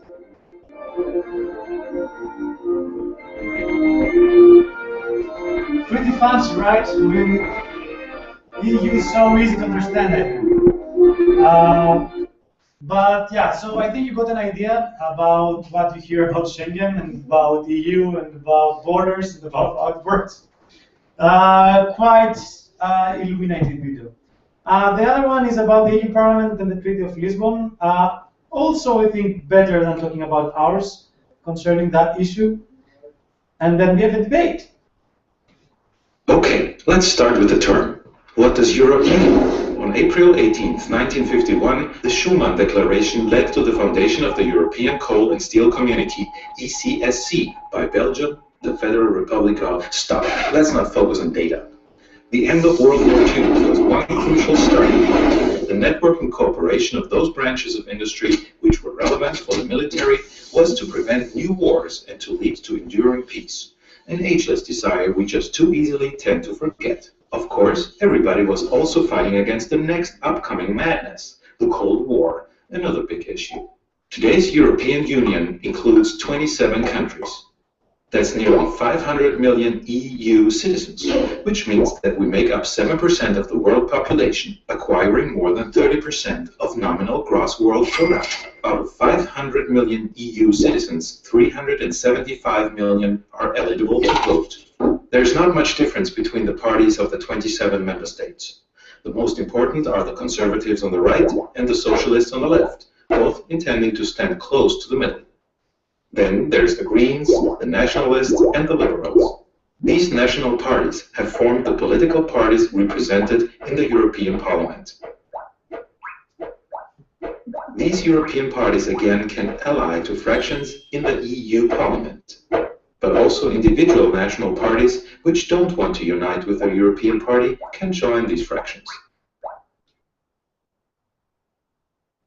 Pretty fancy, right? I mean, EU is so easy to understand, I think. But yeah, so I think you got an idea about what you hear about Schengen and about EU and about borders and about how it works. Quite illuminating video. The other one is about the EU Parliament and the Treaty of Lisbon. Also, I think better than talking about ours concerning that issue. And then we have a debate. Okay, let's start with the term. What does Europe mean? On April 18, 1951, the Schuman Declaration led to the foundation of the European Coal and Steel Community, ECSC, by Belgium, the Federal Republic of... Stop, let's not focus on data. The end of World War II was one crucial starting point. The network and cooperation of those branches of industry which were relevant for the military was to prevent new wars and to lead to enduring peace. An ageless desire we just too easily tend to forget. Of course, everybody was also fighting against the next upcoming madness, the Cold War, another big issue. Today's European Union includes 27 countries. That's nearly 500 million EU citizens, which means that we make up 7% of the world population, acquiring more than 30% of nominal gross world product. Out of 500 million EU citizens, 375 million are eligible to vote. There's not much difference between the parties of the 27 member states. The most important are the conservatives on the right and the socialists on the left, both intending to stand close to the middle. Then there's the Greens, the Nationalists, and the Liberals. These national parties have formed the political parties represented in the European Parliament. These European parties again can ally to fractions in the EU Parliament, but also individual national parties which don't want to unite with a European party can join these fractions.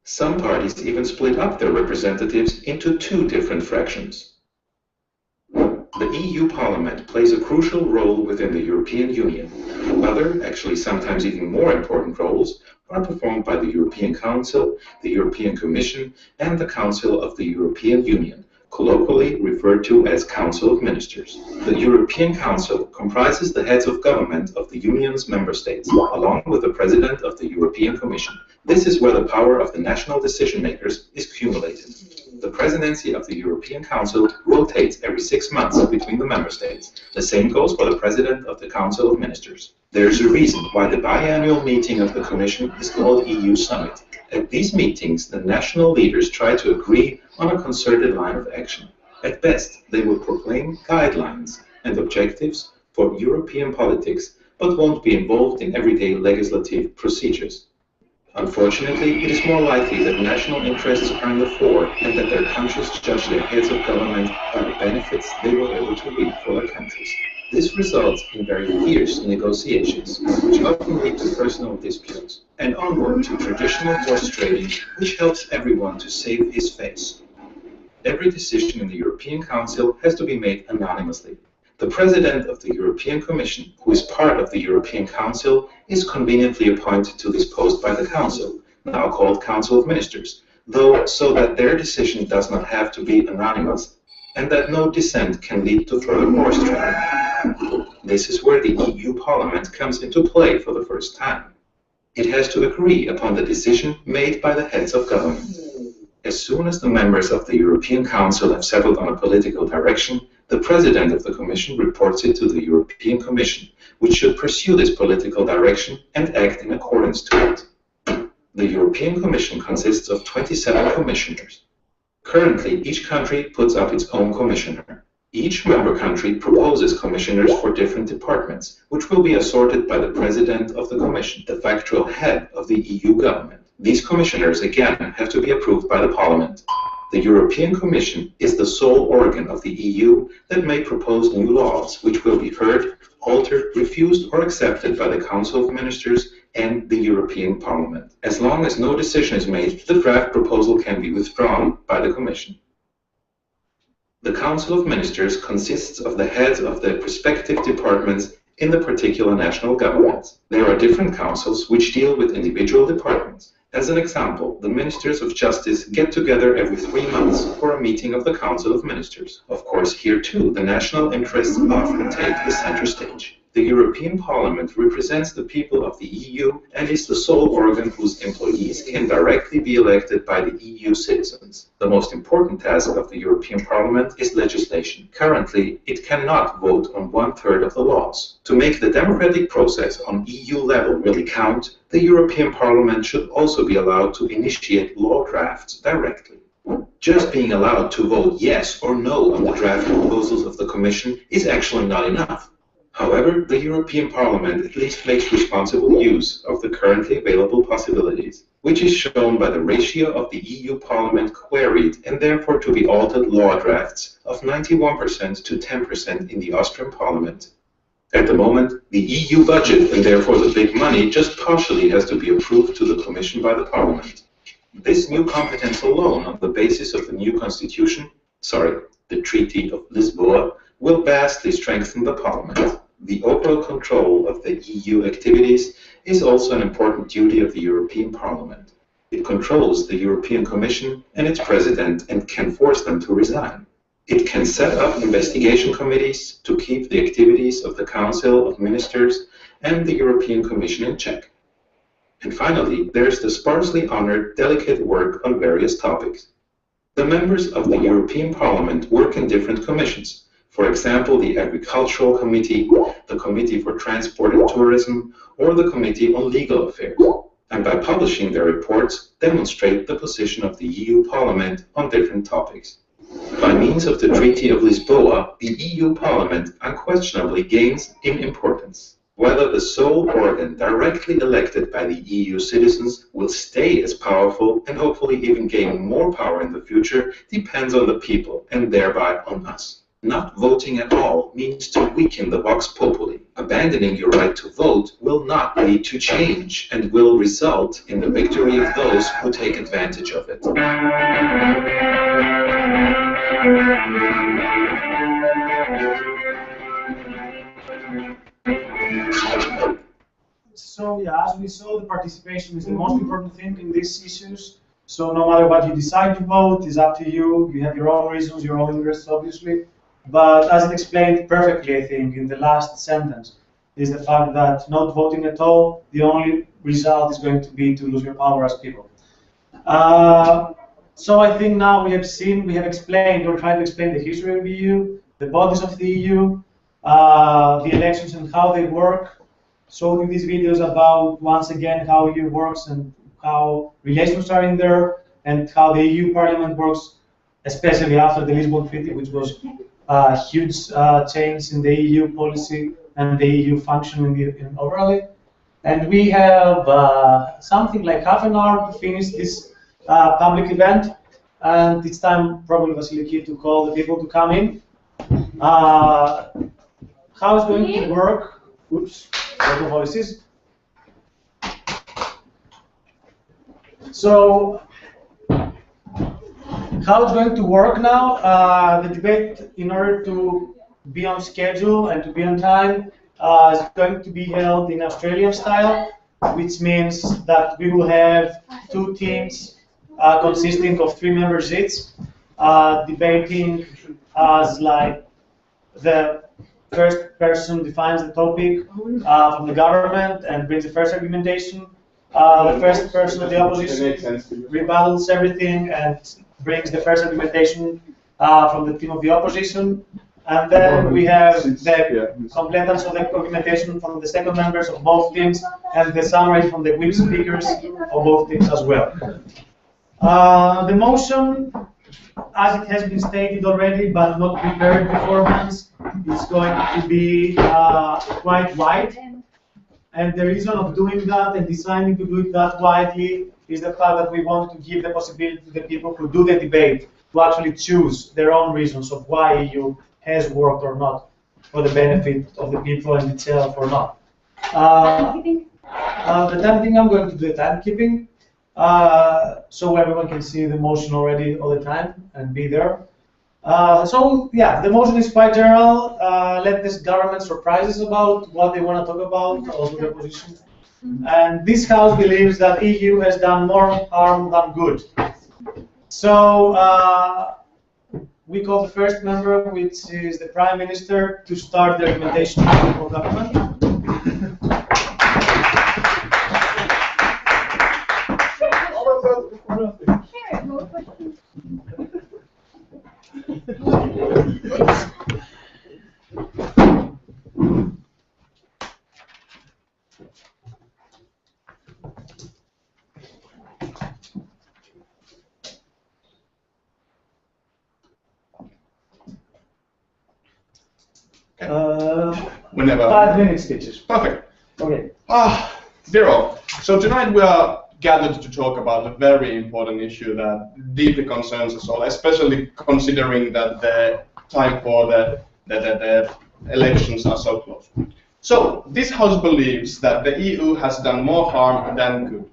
Some parties even split up their representatives into two different fractions. The EU Parliament plays a crucial role within the European Union. Other, actually sometimes even more important roles, are performed by the European Council, the European Commission, and the Council of the European Union, colloquially referred to as Council of Ministers. The European Council comprises the heads of government of the Union's member states, along with the President of the European Commission. This is where the power of the national decision-makers is accumulated. The presidency of the European Council rotates every 6 months between the member states. The same goes for the President of the Council of Ministers. There's a reason why the biannual meeting of the Commission is called EU Summit. At these meetings, the national leaders try to agree on a concerted line of action. At best, they will proclaim guidelines and objectives for European politics, but won't be involved in everyday legislative procedures. Unfortunately, it is more likely that national interests are in the fore and that their countries judge their heads of government by the benefits they were able to reap for their countries. This results in very fierce negotiations, which often lead to personal disputes, and onward to traditional horse trading, which helps everyone to save his face. Every decision in the European Council has to be made anonymously. The President of the European Commission, who is part of the European Council, is conveniently appointed to this post by the Council, now called Council of Ministers, though so that their decision does not have to be anonymous, and that no dissent can lead to further horse trading. This is where the EU Parliament comes into play for the first time. It has to agree upon the decision made by the heads of government. As soon as the members of the European Council have settled on a political direction, the President of the Commission reports it to the European Commission, which should pursue this political direction and act in accordance to it. The European Commission consists of 27 commissioners. Currently, each country puts up its own commissioner. Each member country proposes commissioners for different departments, which will be assorted by the President of the Commission, the factual head of the EU government. These commissioners, again, have to be approved by the Parliament. The European Commission is the sole organ of the EU that may propose new laws, which will be heard, altered, refused, or accepted by the Council of Ministers and the European Parliament. As long as no decision is made, the draft proposal can be withdrawn by the Commission. The Council of Ministers consists of the heads of the respective departments in the particular national governments. There are different councils which deal with individual departments. As an example, the Ministers of Justice get together every 3 months for a meeting of the Council of Ministers. Of course, here too, the national interests often take the center stage. The European Parliament represents the people of the EU and is the sole organ whose employees can directly be elected by the EU citizens. The most important task of the European Parliament is legislation. Currently, it cannot vote on 1/3 of the laws. To make the democratic process on EU level really count, the European Parliament should also be allowed to initiate law drafts directly. Just being allowed to vote yes or no on the draft proposals of the Commission is actually not enough. However, the European Parliament at least makes responsible use of the currently available possibilities, which is shown by the ratio of the EU Parliament queried and therefore to be altered law drafts of 91% to 10% in the Austrian Parliament. At the moment, the EU budget and therefore the big money just partially has to be approved to the Commission by the Parliament. This new competence alone on the basis of the new constitution, the Treaty of Lisbon, will vastly strengthen the Parliament. The overall control of the EU activities is also an important duty of the European Parliament. It controls the European Commission and its president and can force them to resign. It can set up investigation committees to keep the activities of the Council of Ministers and the European Commission in check. And finally, there is the sparsely honored delicate work on various topics. The members of the European Parliament work in different commissions. For example, the Agricultural Committee, the Committee for Transport and Tourism, or the Committee on Legal Affairs. And by publishing their reports, demonstrate the position of the EU Parliament on different topics. By means of the Treaty of Lisbon, the EU Parliament unquestionably gains in importance. Whether the sole organ directly elected by the EU citizens will stay as powerful and hopefully even gain more power in the future depends on the people and thereby on us. Not voting at all means to weaken the vox populi. Abandoning your right to vote will not lead to change and will result in the victory of those who take advantage of it. So yeah, as we saw, the participation is the most important thing in these issues. So no matter what you decide to vote, it's up to you. You have your own reasons, your own interests, obviously. But as it explained perfectly, I think, in the last sentence, is the fact that not voting at all, the only result is going to be to lose your power as people. So I think now we have explained, or tried to explain the history of the EU, the bodies of the EU, the elections and how they work. Showed you these videos about, once again, how EU works and how relations are in there, and how the EU Parliament works, especially after the Lisbon Treaty, which was a huge change in the EU policy and the EU function overall. And we have something like half an hour to finish this public event, and it's time probably, Vasiliki, to call the people to come in. How it's going to work? Oops, lot of voices. So, how it's going to work now? The debate, in order to be on schedule and to be on time, is going to be held in Australian style, which means that we will have 2 teams consisting of 3 members each, debating as like the first person defines the topic from the government and brings the first argumentation. The first person of the opposition rebuttals everything and brings the first argumentation from the team of the opposition. And then we have the completeness of the documentation from the second members of both teams and the summary from the whip speakers of both teams as well. The motion, as it has been stated already, but not prepared beforehand, is going to be quite wide. And the reason of doing that and deciding to do it that widely is the fact that we want to give the possibility to the people who do the debate to actually choose their own reasons of why EU has worked or not for the benefit of the people and itself or not. The timekeeping, I'm going to do the timekeeping so everyone can see the motion already all the time and be there. So yeah, the motion is quite general. Let this government surprise us about what they want to talk about, also their position. And this House believes that EU has done more harm than good. So we call the first member, which is the Prime Minister, to start the argumentation for government. Whenever. 5 minutes speeches. Perfect. Okay. Zero. So tonight we are gathered to talk about a very important issue that deeply concerns us all, especially considering that the time for the elections are so close. So this House believes that the EU has done more harm than good.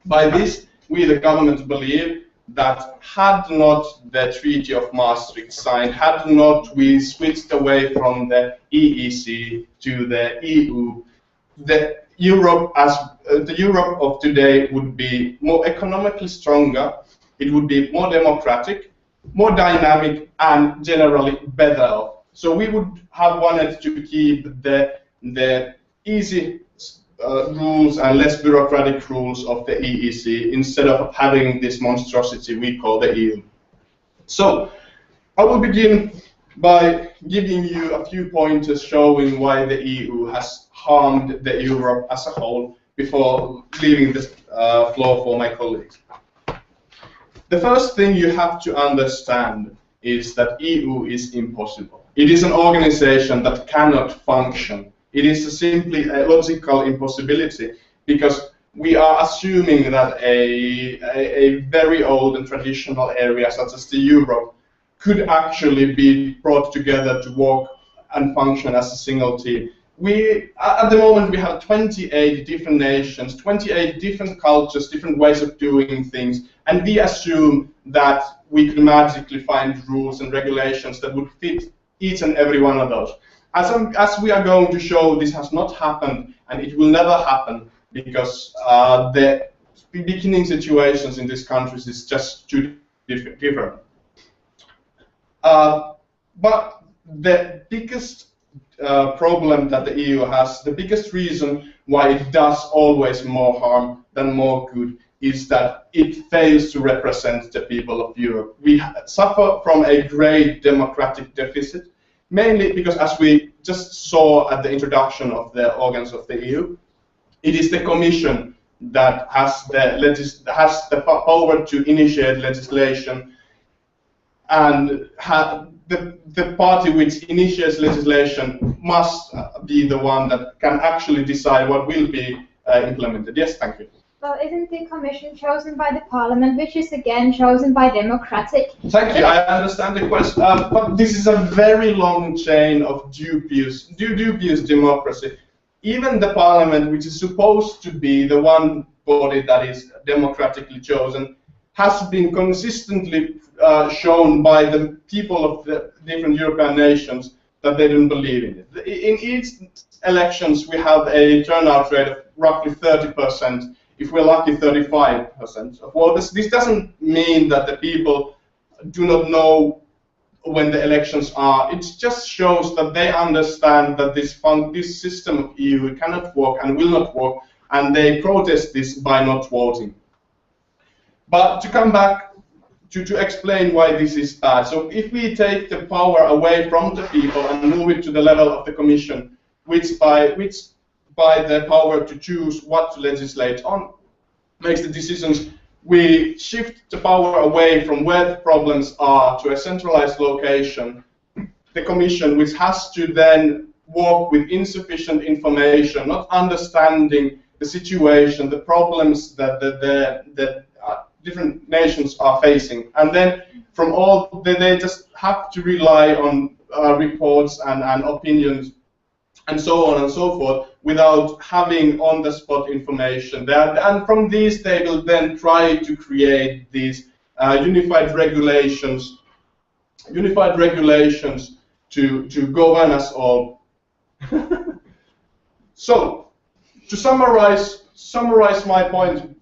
By this, we, the government, believe that had not the Treaty of Maastricht signed, had not we switched away from the EEC to the EU, the Europe of today would be more economically stronger, it would be more democratic, more dynamic, and generally better off. So we would have wanted to keep the easy rules and less bureaucratic rules of the EEC instead of having this monstrosity we call the EU. So I will begin by giving you a few pointers showing why the EU has harmed the Europe as a whole before leaving the floor for my colleagues. The first thing you have to understand is that EU is impossible. It is an organization that cannot function. It is simply a logical impossibility because we are assuming that a very old and traditional area such as the Europe could actually be brought together to work and function as a single team. At the moment, we have 28 different nations, 28 different cultures, different ways of doing things, and we assume that we could magically find rules and regulations that would fit each and every one of those. As we are going to show, this has not happened, and it will never happen because the beginning situations in these countries is just too different. But the biggest problem that the EU has, the biggest reason why it does always more harm than more good, is that it fails to represent the people of Europe. We suffer from a great democratic deficit, mainly because, as we just saw at the introduction of the organs of the EU, it is the Commission that has the power to initiate legislation, and the party which initiates legislation must be the one that can actually decide what will be implemented. Yes, thank you. Well, isn't the Commission chosen by the Parliament, which is again chosen by democratic? Thank you, I understand the question, but this is a very long chain of dubious democracy. Even the Parliament, which is supposed to be the one body that is democratically chosen, has been consistently shown by the people of the different European nations that they don't believe in it. In each elections, we have a turnout rate of roughly 30%. If we're lucky, 35%. Well, this doesn't mean that the people do not know when the elections are. It just shows that they understand that this system of EU cannot work and will not work, and they protest this by not voting. But to come back to explain why this is bad. So if we take the power away from the people and move it to the level of the Commission, which by the power to choose what to legislate on makes the decisions, we shift the power away from where the problems are to a centralized location, the Commission, which has to then work with insufficient information, not understanding the situation, the problems that the different nations are facing. And then from all, they just have to rely on reports and opinions and so on and so forth without having on-the-spot information. And from these, they will then try to create these unified regulations to govern us all. So, to summarize my point,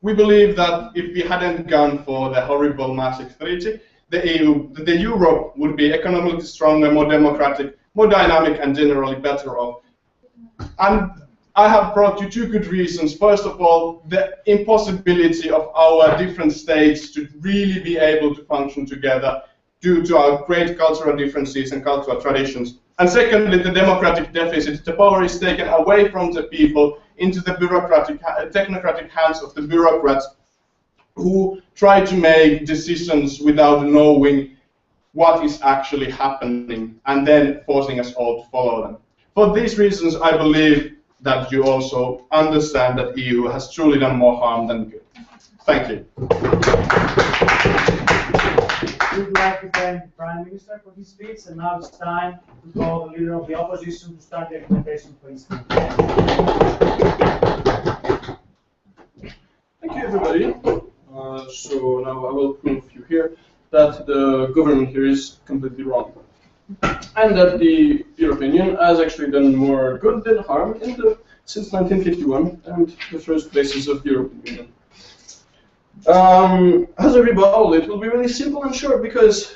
we believe that if we hadn't gone for the horrible Maastricht Treaty, the Europe would be economically stronger, more democratic, more dynamic, and generally better off. And I have brought you two good reasons. First of all, the impossibility of our different states to really be able to function together due to our great cultural differences and cultural traditions. And secondly, the democratic deficit. The power is taken away from the people into the bureaucratic, technocratic hands of the bureaucrats who try to make decisions without knowing what is actually happening and then forcing us all to follow them. For these reasons, I believe that you also understand that EU has truly done more harm than good. Thank you. We'd like to thank the Prime Minister for his speech, and now it's time to call the leader of the opposition to start the argumentation for his speech. Thank you, everybody. So now I will prove you here that the government here is completely wrong, and that the European Union has actually done more good than harm since 1951 and the first basis of the European Union. As a rebuttal, it will be really simple and short because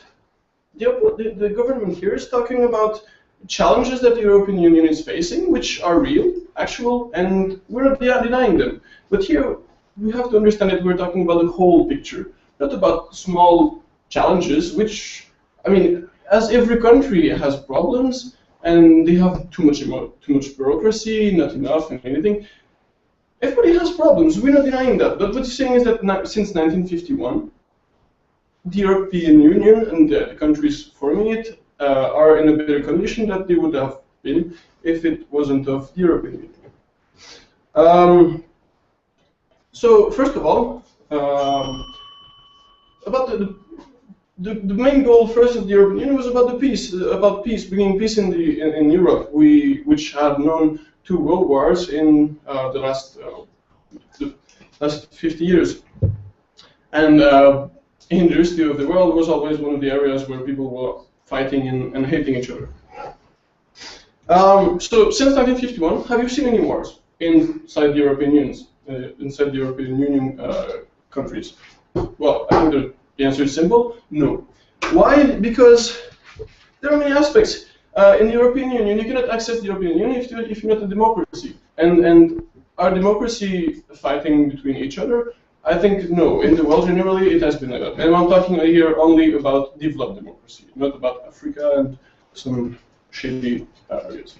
the government here is talking about challenges that the European Union is facing, which are real, actual, and we're not denying them. But here we have to understand that we're talking about the whole picture, not about small challenges, which, I mean, as every country has problems and they have too much bureaucracy, not enough and anything. Everybody has problems, we're not denying that, but what you're saying is that since 1951, the European Union and the countries forming it are in a better condition than they would have been if it wasn't of the European Union. So, first of all, about the main goal first of the European Union was about peace, bringing peace in Europe, which had known 2 world wars in the last 50 years. And in the history of the world was always one of the areas where people were fighting and hating each other. So since 1951, have you seen any wars inside the European Union countries? Well, I think the answer is simple: no. Why? Because there are many aspects. In the European Union, you cannot access the European Union if you're not a democracy. And are democracy fighting between each other? I think no. In the world generally, it has been like that. And I'm talking here only about developed democracy, not about Africa and some shady areas.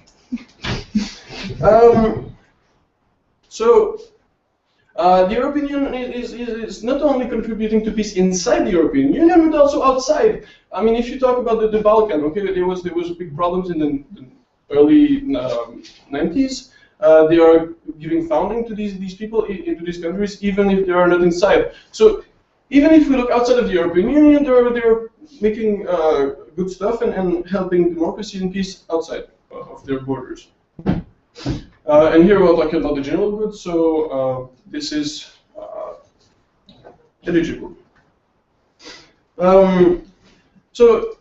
The European Union is not only contributing to peace inside the European Union, but also outside. I mean, if you talk about the Balkan, okay, there was big problems in the early 90s. They are giving funding to these people, into these countries, even if they are not inside. So even if we look outside of the European Union, they're making good stuff and helping democracy and peace outside of their borders. And here we're talking about the general good, so this is eligible. So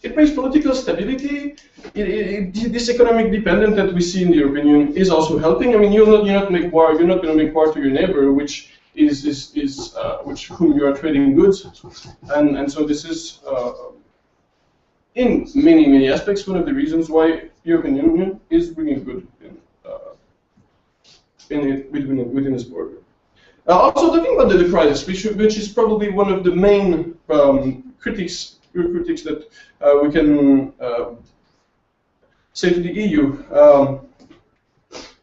it brings political stability. This economic dependence that we see in the European Union is also helping. I mean, you're not make war. You're not going to make war to your neighbor, which whom you are trading goods, and so this is in many aspects one of the reasons why European Union is bringing good within its border. Also talking about the crisis, which is probably one of the main critics that we can say to the EU.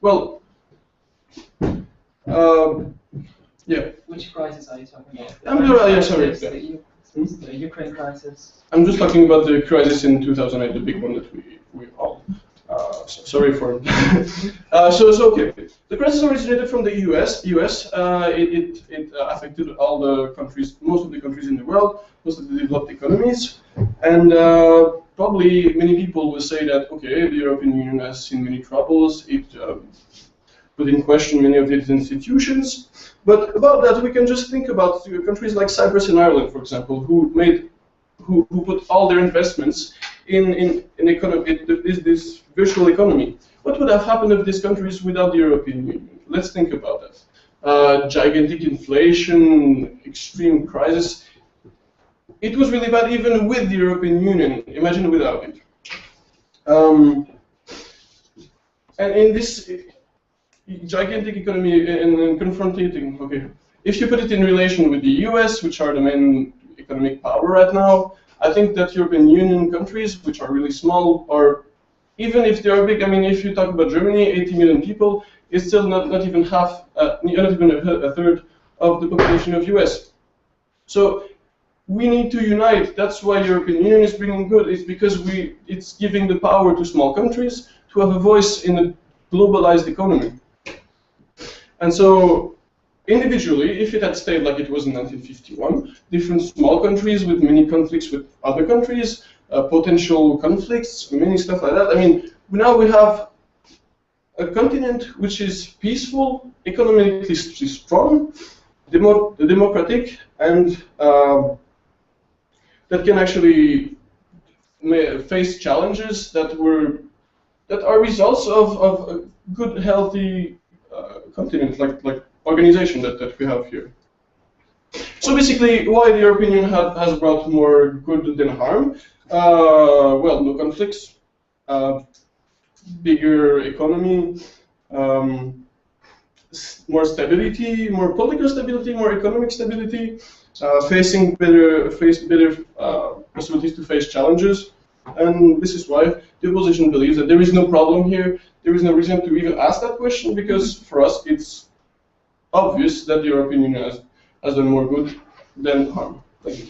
Well, yeah. Which crisis are you talking about? Sorry. The Ukraine crisis. I'm just talking about the crisis in 2008, the big one that we all. Sorry for. Okay. The crisis originated from the US. It affected all the countries, most of the countries in the world, most of the developed economies, and probably many people will say that okay, the European Union has seen many troubles. It put in question many of its institutions. But about that, we can just think about countries like Cyprus and Ireland, for example, who put all their investments in this virtual economy. What would have happened if these countries without the European Union? Let's think about that. Gigantic inflation, extreme crisis. It was really bad even with the European Union. Imagine without it. And in this gigantic economy and confronting, okay, if you put it in relation with the US, which are the main economic power right now, I think that European Union countries, which are really small, or even if they are big, I mean, if you talk about Germany, 80 million people, it's still not even half, not even a third of the population of US. So we need to unite. That's why European Union is bringing good. It's because it's giving the power to small countries to have a voice in a globalized economy. And so individually, if it had stayed like it was in 1951, different small countries with many conflicts with other countries, potential conflicts, many stuff like that. I mean, now we have a continent which is peaceful, economically strong, democratic, and that can actually face challenges that are results of a good, healthy continent, like organization that we have here. So basically, why the European Union has brought more good than harm? Well, no conflicts, bigger economy, more stability, more political stability, more economic stability, better possibilities to face challenges. And this is why the opposition believes that there is no problem here. There is no reason to even ask that question, because for us it's obvious that the European Union has done more good than harm. Thank you.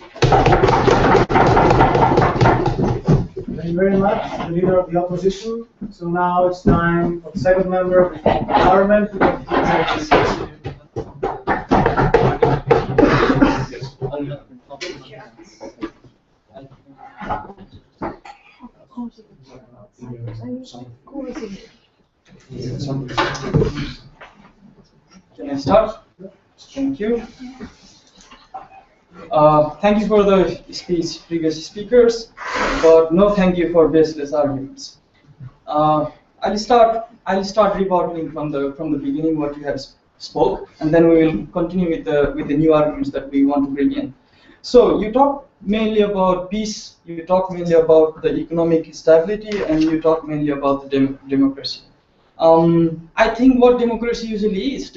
Thank you very much, the leader of the opposition. So now it's time for the second member of the parliament to take the Can I start? Thank you. Thank you for the previous speakers, but no thank you for baseless arguments. I'll start rebuttaling from the beginning what you have spoke, and then we will continue with the new arguments that we want to bring in. So you talk mainly about peace, you talk mainly about the economic stability, and you talk mainly about the democracy. I think what democracy usually is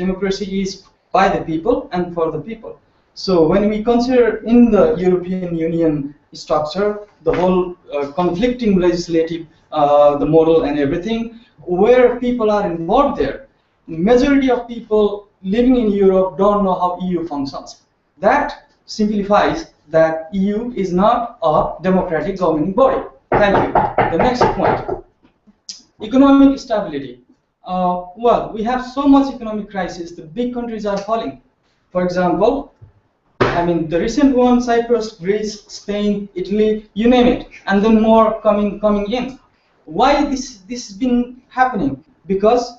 by the people and for the people. So when we consider in the European Union structure, the whole conflicting legislative, the model and everything, where people are involved there, majority of people living in Europe don't know how EU functions. That simplifies that EU is not a democratic governing body. Thank you. The next point, economic stability. Well, we have so much economic crisis, the big countries are falling. For example, I mean, the recent one, Cyprus, Greece, Spain, Italy, you name it, and then more coming in. Why this has been happening? Because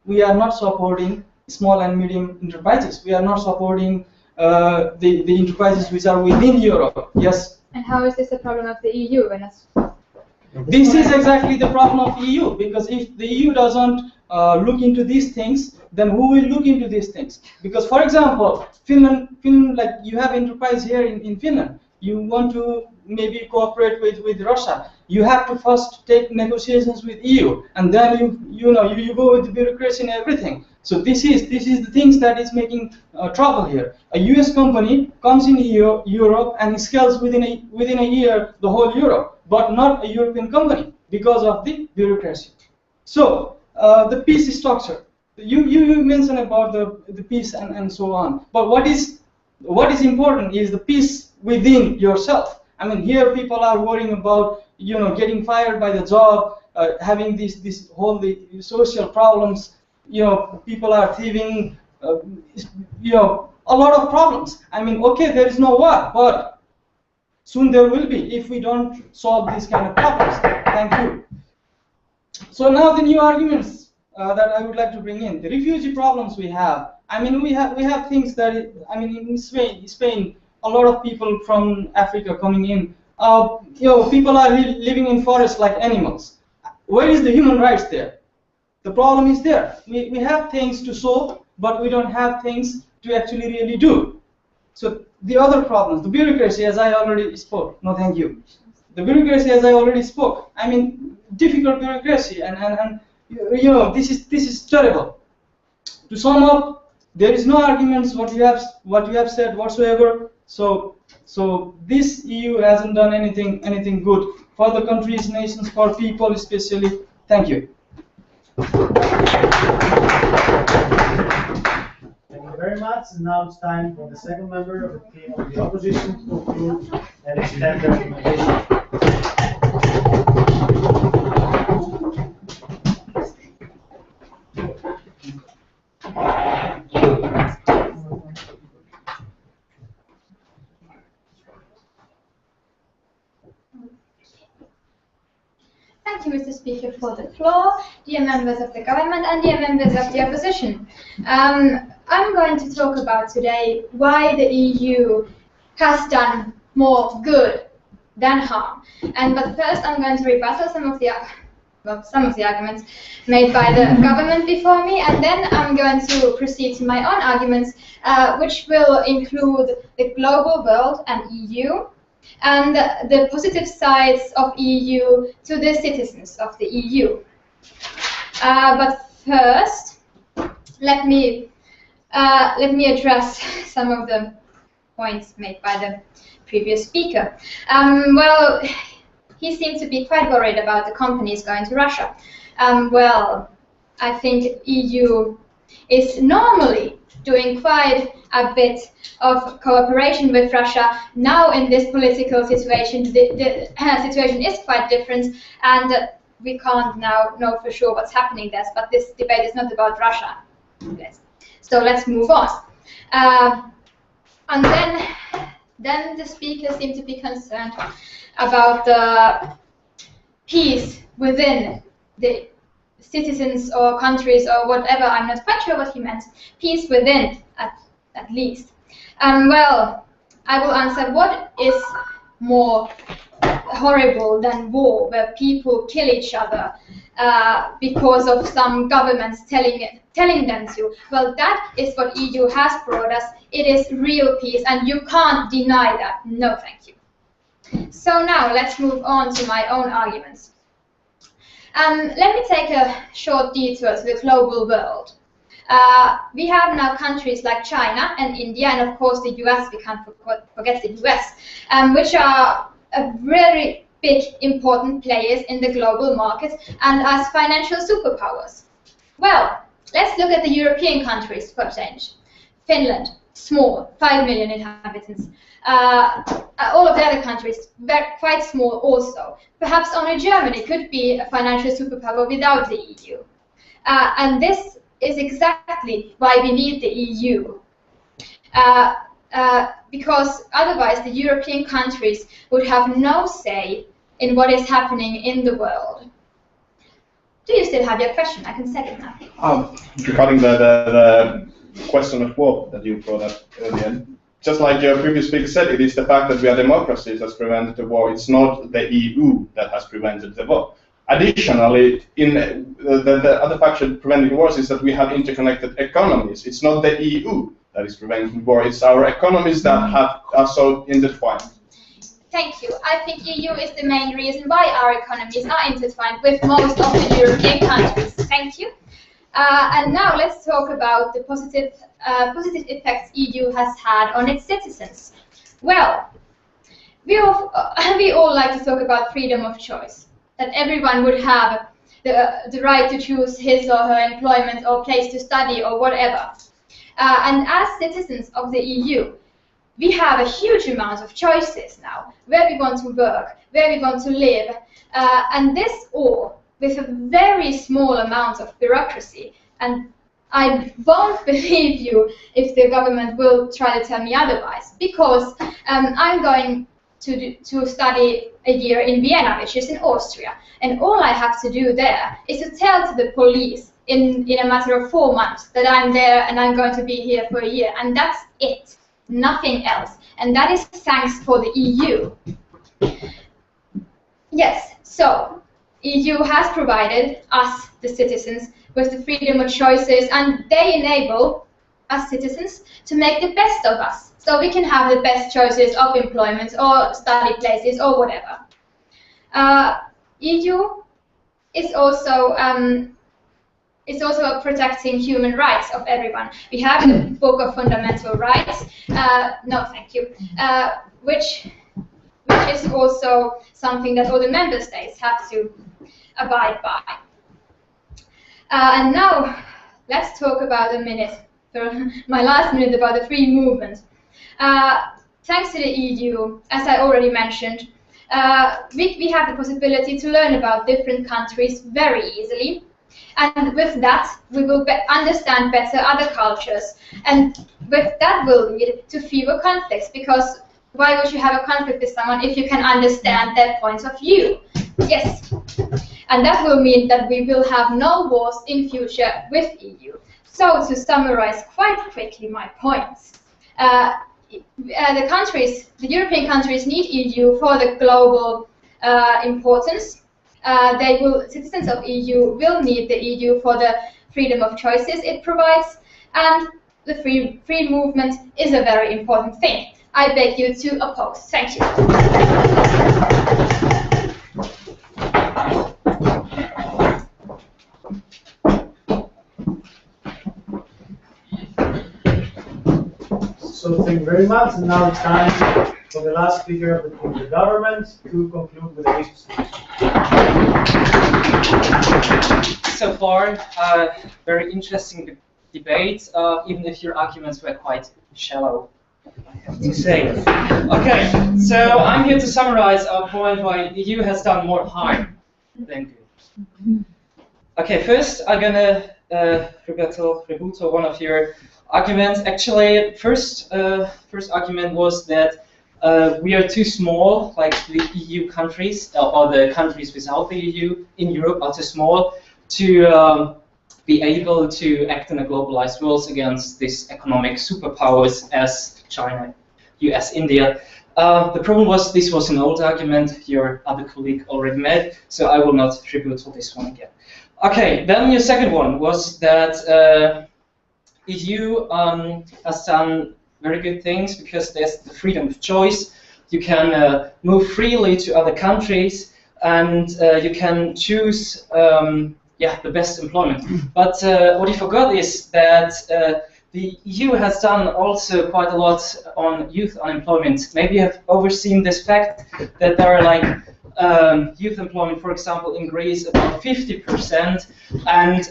we are not supporting small and medium enterprises. We are not supporting the enterprises which are within Europe. Yes. And how is this a problem of the EU? This is exactly the problem of EU, because if the EU doesn't look into these things, then who will look into these things? Because, for example, Finland, like you have enterprise here in Finland, you want to maybe cooperate with Russia. You have to first take negotiations with EU, and then you go with the bureaucracy and everything. So this is the things that is making trouble here. A US company comes in Europe and scales within a year the whole Europe, but not a European company because of the bureaucracy. So the peace structure. You mentioned about the peace and so on. But what is important is the peace within yourself. I mean, here people are worrying about getting fired by the job, having this whole the social problems. People are thieving. A lot of problems. I mean, okay, there is no war, but soon there will be if we don't solve these kind of problems. Thank you. So now the new arguments that I would like to bring in. The refugee problems we have. I mean, we have things that, I mean, in Spain, a lot of people from Africa coming in. People are living in forests like animals. Where is the human rights there? The problem is there. We have things to solve, but we don't have things to actually really do. So the other problems, the bureaucracy, as I already spoke. No, thank you. The bureaucracy, as I already spoke. I mean, difficult bureaucracy, and this is terrible. To sum up, there is no arguments what you have said whatsoever. So this EU hasn't done anything good for the countries, nations, for people especially. Thank you. Thank you very much. And now it's time for the second member of the team of the opposition to conclude and extend their recommendation. Thank you, Mr. Speaker, for the floor, dear members of the government and dear members of the opposition. I'm going to talk about today why the EU has done more good than harm. But first, I'm going to rebuttal some of the arguments made by the government before me, and then I'm going to proceed to my own arguments, which will include the global world and EU, and the positive sides of EU to the citizens of the EU. But first, let me address some of the points made by the previous speaker. Well, he seemed to be quite worried about the companies going to Russia. Well, I think EU is normally doing quite a bit of cooperation with Russia. Now in this political situation, the situation is quite different, and we can't now know for sure what's happening there, but this debate is not about Russia. So let's move on. And then the speaker seemed to be concerned about the peace within the citizens or countries or whatever. I'm not quite sure what he meant. Peace within, at least. Well, I will answer, what is more horrible than war, where people kill each other because of some governments telling them to? Well, that is what EU has brought us. It is real peace, and you can't deny that. No, thank you. So now let's move on to my own arguments. Let me take a short detour to the global world. We have now countries like China and India, and of course the US, we can't forget the US, which are very big, important players in the global market and as financial superpowers. Well, let's look at the European countries for a change. Finland, small, 5 million inhabitants. All of the other countries, quite small also. Perhaps only Germany could be a financial superpower without the EU. And this is exactly why we need the EU. Because otherwise the European countries would have no say in what is happening in the world. Do you still have your question? I can set it now. Regarding the question of war that you brought up earlier, just like your previous speaker said, it is the fact that we are democracies that's prevented the war. It's not the EU that has prevented the war. Additionally, in the other factor preventing wars is that we have interconnected economies. It's not the EU that is preventing war. It's our economies that are so intertwined. Thank you. I think EU is the main reason why our economies are intertwined with most of the European countries. Thank you. And now let's talk about the positive effects EU has had on its citizens. Well, we all like to talk about freedom of choice, that everyone would have the right to choose his or her employment or place to study or whatever. And as citizens of the EU, we have a huge amount of choices now, where we want to work, where we want to live, and this all with a very small amount of bureaucracy. And I won't believe you if the government will try to tell me otherwise, because I'm going to study a year in Vienna, which is in Austria, and all I have to do there is to tell to the police in a matter of 4 months that I'm there and I'm going to be here for a year, and that's it. Nothing else, and that is thanks for the EU. Yes, so EU has provided us, the citizens, with the freedom of choices, and they enable us citizens to make the best of us, so we can have the best choices of employment or study places or whatever. EU is also protecting human rights of everyone. We have the Book of Fundamental Rights, no thank you, which is also something that all the member states have to abide by. And now let's talk about my last minute about the free movement. Thanks to the EU, as I already mentioned, we have the possibility to learn about different countries very easily. And with that, we will understand better other cultures. And with that will lead to fewer conflicts, because why would you have a conflict with someone if you can understand their points of view? Yes. And that will mean that we will have no wars in future with EU. So to summarize quite quickly my points, the European countries need EU for the global importance. Citizens of EU will need the EU for the freedom of choices it provides, and the free movement is a very important thing. I beg you to oppose. Thank you. So thank you very much. And now it's time for the last speaker from the government to conclude with a speech. So far, very interesting debate, even if your arguments were quite shallow, I have to say. Okay, so I'm here to summarize our point why the EU has done more harm than good. Okay, first I'm gonna rebuttal one of your arguments. Actually, first argument was that we are too small, like the EU countries, or the countries without the EU in Europe are too small to be able to act in a globalized world against these economic superpowers as China, US, India. The problem was this was an old argument your other colleague already made, so I will not rebuttal this one again. Okay, then your second one was that EU has done very good things because there's the freedom of choice. You can move freely to other countries, and you can choose the best employment. But what you forgot is that the EU has done also quite a lot on youth unemployment. Maybe you have overseen this fact that there are like youth employment, for example, in Greece about 50%. And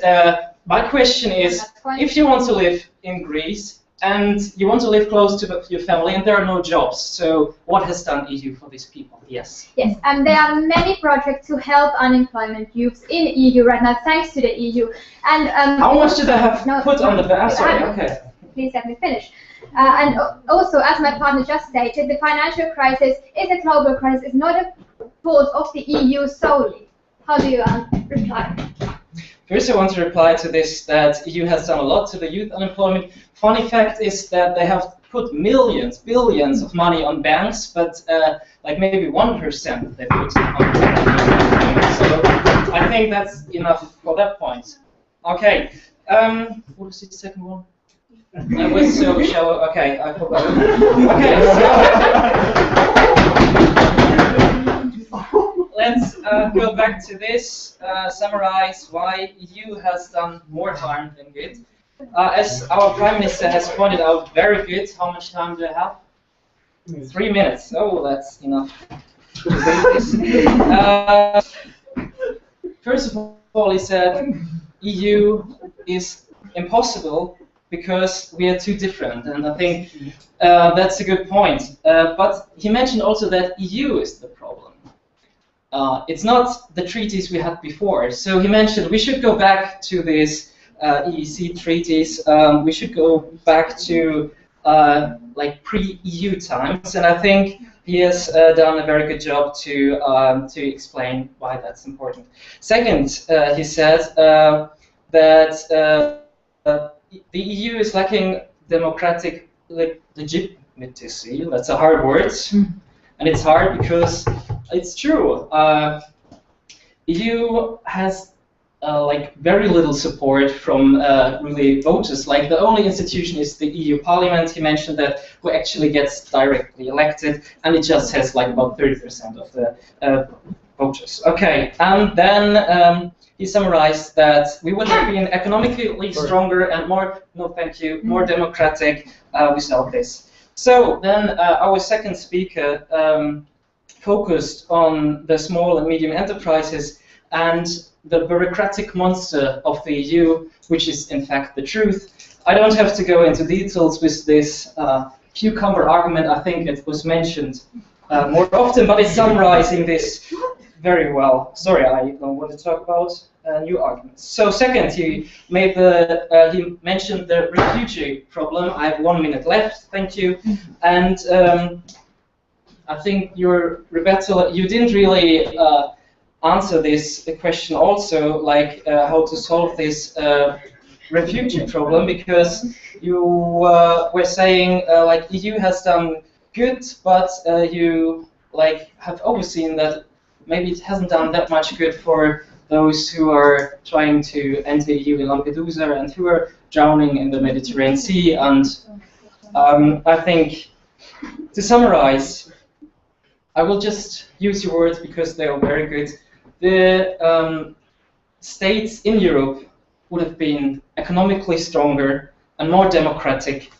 my question is, if you want to live in Greece and you want to live close to your family and there are no jobs, so what has done EU for these people? Yes. Yes, and there are many projects to help unemployment youths in EU right now, thanks to the EU. And how much do they have put on the back? Sorry, okay. Please let me finish. And also, as my partner just stated, the financial crisis is a global crisis. It's not a fault of the EU solely. How do you reply? First, I want to reply to this that EU has done a lot to the youth unemployment. Funny fact is that they have put millions, billions of money on banks, but like maybe 1% they put on unemployment. So I think that's enough for that point. Okay, what was the second one? I was so shallow. Okay, I forgot. Okay, so let's go back to this, summarize why EU has done more harm than good. As our Prime Minister has pointed out, very good. How much time do I have? 3 minutes. Oh, that's enough. First of all, he said EU is impossible because we are too different, and I think that's a good point. But he mentioned also that EU is the problem. It's not the treaties we had before. So he mentioned we should go back to these EEC treaties. We should go back to like pre-EU times, and I think he has done a very good job to explain why that's important. Second, he said that the EU is lacking democratic legitimacy. That's a hard word, and it's hard because it's true. EU has like very little support from really voters. Like the only institution is the EU Parliament. He mentioned that who actually gets directly elected, and it just has like about 30% of the voters. Okay, and then he summarized that we would have been economically stronger and more, no thank you, more democratic without this. So then our second speaker focused on the small and medium enterprises and the bureaucratic monster of the EU, which is in fact the truth. I don't have to go into details with this cucumber argument. I think it was mentioned more often, but it's summarizing this very well. Sorry, I don't want to talk about new arguments. So second, he made he mentioned the refugee problem. I have 1 minute left. Thank you. And I think your rebuttal, you didn't really answer this question also, like how to solve this refugee problem, because you were saying like EU has done good, but you like have overseen that maybe it hasn't done that much good for those who are trying to enter EU in Lampedusa and who are drowning in the Mediterranean Sea. And I think to summarize, I will just use your words because they are very good. The states in Europe would have been economically stronger and more democratic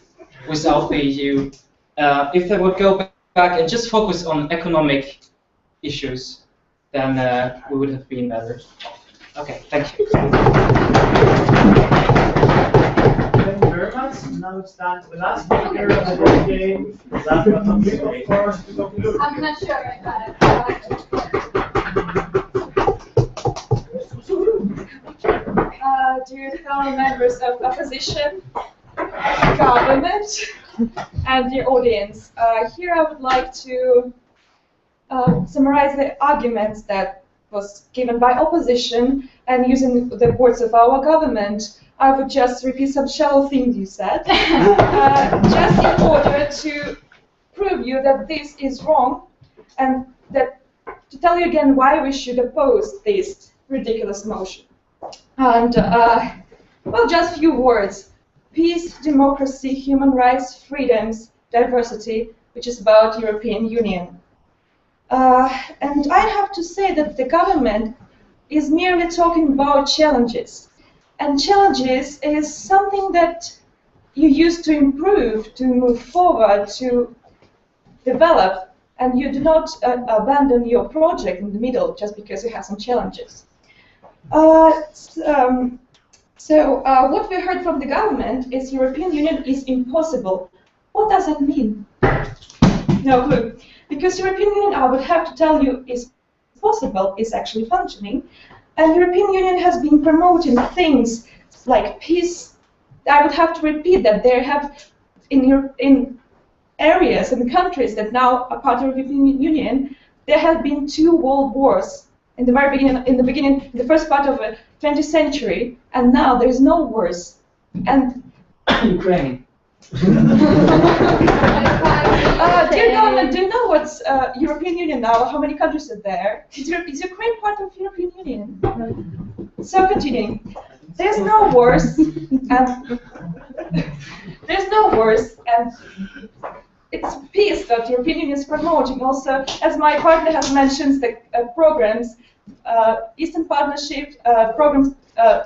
without the EU if they would go back and just focus on economic issues. Then we would have been better. Okay, thank you. Thank you very much. Now it's time for the last speaker of the day. Last but not least, of course, to conclude. I'm not sure I got it. Dear fellow members of opposition, government, and dear audience, here I would like to summarize the arguments that was given by opposition, and using the words of our government, I would just repeat some shallow things you said, just in order to prove you that this is wrong, and that to tell you again why we should oppose this ridiculous motion. And well, just a few words: peace, democracy, human rights, freedoms, diversity, which is about European Union. And I have to say that the government is merely talking about challenges. And challenges is something that you use to improve, to move forward, to develop, and you do not abandon your project in the middle just because you have some challenges. So what we heard from the government is European Union is impossible. What does that mean? No clue. Because European Union, I would have to tell you, is possible, is actually functioning. And European Union has been promoting things like peace. I would have to repeat that there have, in areas and countries that now are part of the European Union, there have been 2 world wars in the very beginning, in the first part of the 20th century, and now there is no wars. And Ukraine. Dear government, do you know what's European Union now? How many countries are there? Is Ukraine part of European Union? So continuing, there's no wars, and there's no wars, and it's peace that the European Union is promoting. Also, as my partner has mentioned, the programs, Eastern Partnership programs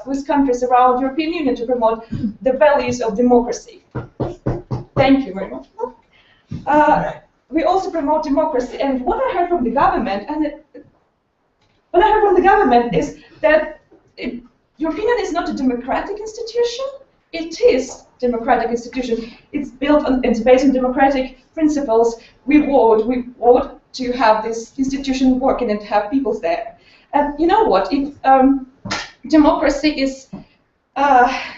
with countries around the European Union to promote the values of democracy. Thank you very much. We also promote democracy, and what I heard from the government, is that European Union is not a democratic institution. It is a democratic institution. It's built on, it's based on democratic principles. We vote to have this institution working and to have people there. And you know what? If democracy is,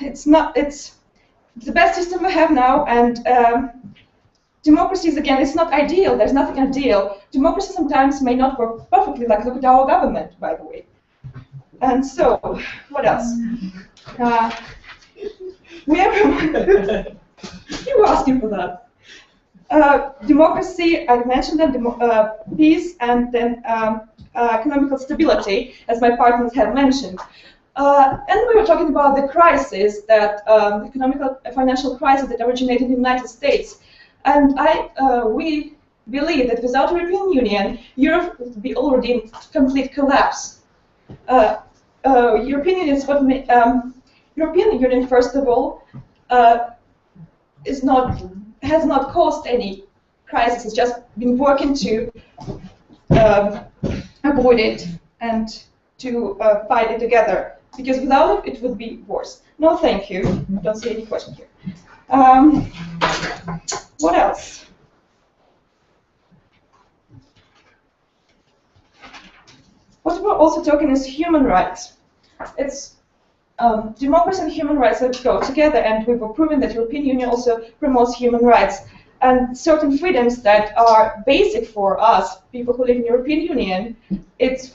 it's the best system we have now, and democracy is, again, it's not ideal. There's nothing ideal. Democracy sometimes may not work perfectly. Like, look at our government, by the way. And so, what else? We have you were asking for that. Democracy, I mentioned that, peace, and then economical stability, as my partners have mentioned. And we were talking about the crisis, that economical financial crisis that originated in the United States. And we believe that without the European Union, Europe would be already in complete collapse. European Union is what European Union, first of all, has not caused any crisis. It's just been working to avoid it and to fight it together. Because without it, it would be worse. No, thank you. I don't see any question here. What else? What we're also talking is human rights. It's democracy and human rights that go together, and we've proven that the European Union also promotes human rights and certain freedoms that are basic for us, people who live in the European Union. It's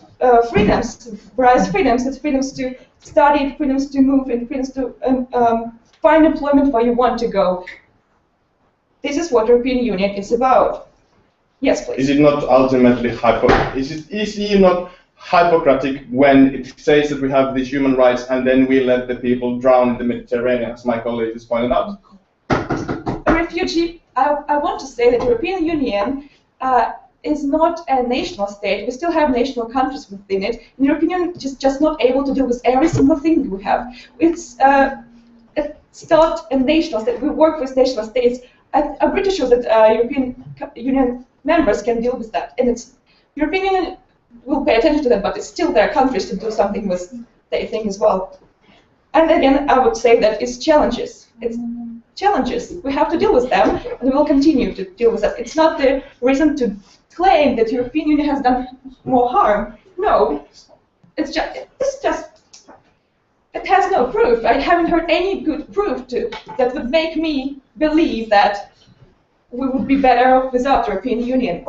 freedoms, various freedoms. It's freedoms to study, freedoms to move, and freedoms to find employment where you want to go. This is what the European Union is about. Yes, please. Is it not ultimately hypocritic when it says that we have these human rights and then we let the people drown in the Mediterranean, as my colleague has pointed out? A refugee, I want to say that the European Union is not a national state. We still have national countries within it. The European Union is just not able to deal with every single thing we have. It's not a national state. We work with national states. I'm pretty sure that European Union members can deal with that. And it's European Union will pay attention to them, but it's still their countries to do something with their thing as well. And again, I would say that it's challenges. It's challenges. We have to deal with them, and we will continue to deal with them. It's not the reason to claim that the European Union has done more harm. No, it has no proof. I haven't heard any good proof that would make me believe that we would be better without the European Union.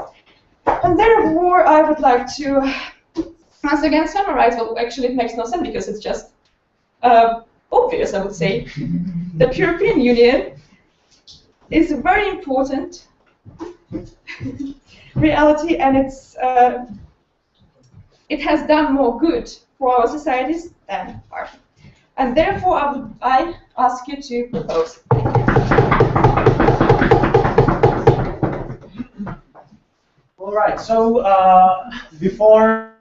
And therefore, I would like to once again summarize. Well, actually, it makes no sense because it's just obvious, I would say. The European Union is a very important reality, and it has done more good for our societies than harm. And therefore, I ask you to propose. All right. So before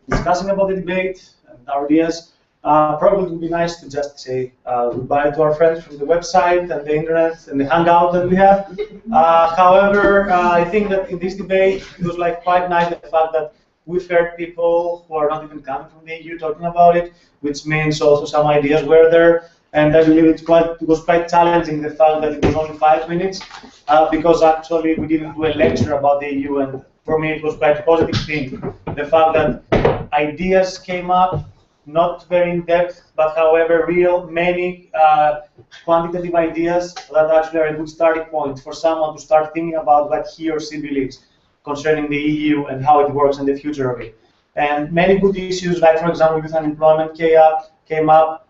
discussing about the debate and our ideas, probably it would be nice to just say goodbye to our friends from the website and the internet and the hangout that we have. However, I think that in this debate it was like quite nice the fact that we've heard people who are not even coming from the EU talking about it, which means also some ideas were there. And I believe it was quite challenging the fact that it was only 5 minutes, because actually we didn't do a lecture about the EU, and for me it was quite a positive thing. The fact that ideas came up, not very in depth, but however many quantitative ideas that actually are a good starting point for someone to start thinking about what he or she believes concerning the EU and how it works and the future of it. And many good issues, like for example, youth unemployment came up,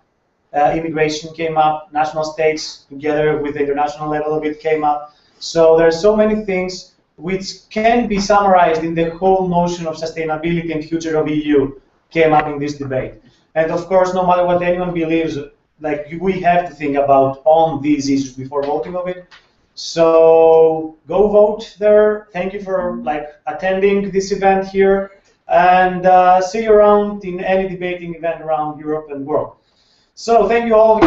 immigration came up, national states together with the international level of it came up. So there are so many things which can be summarized in the whole notion of sustainability and future of EU came up in this debate. And of course, no matter what anyone believes, like we have to think about on these issues before voting of it. So go vote there. Thank you for attending this event here, and see you around in any debating event around Europe and world. So thank you all.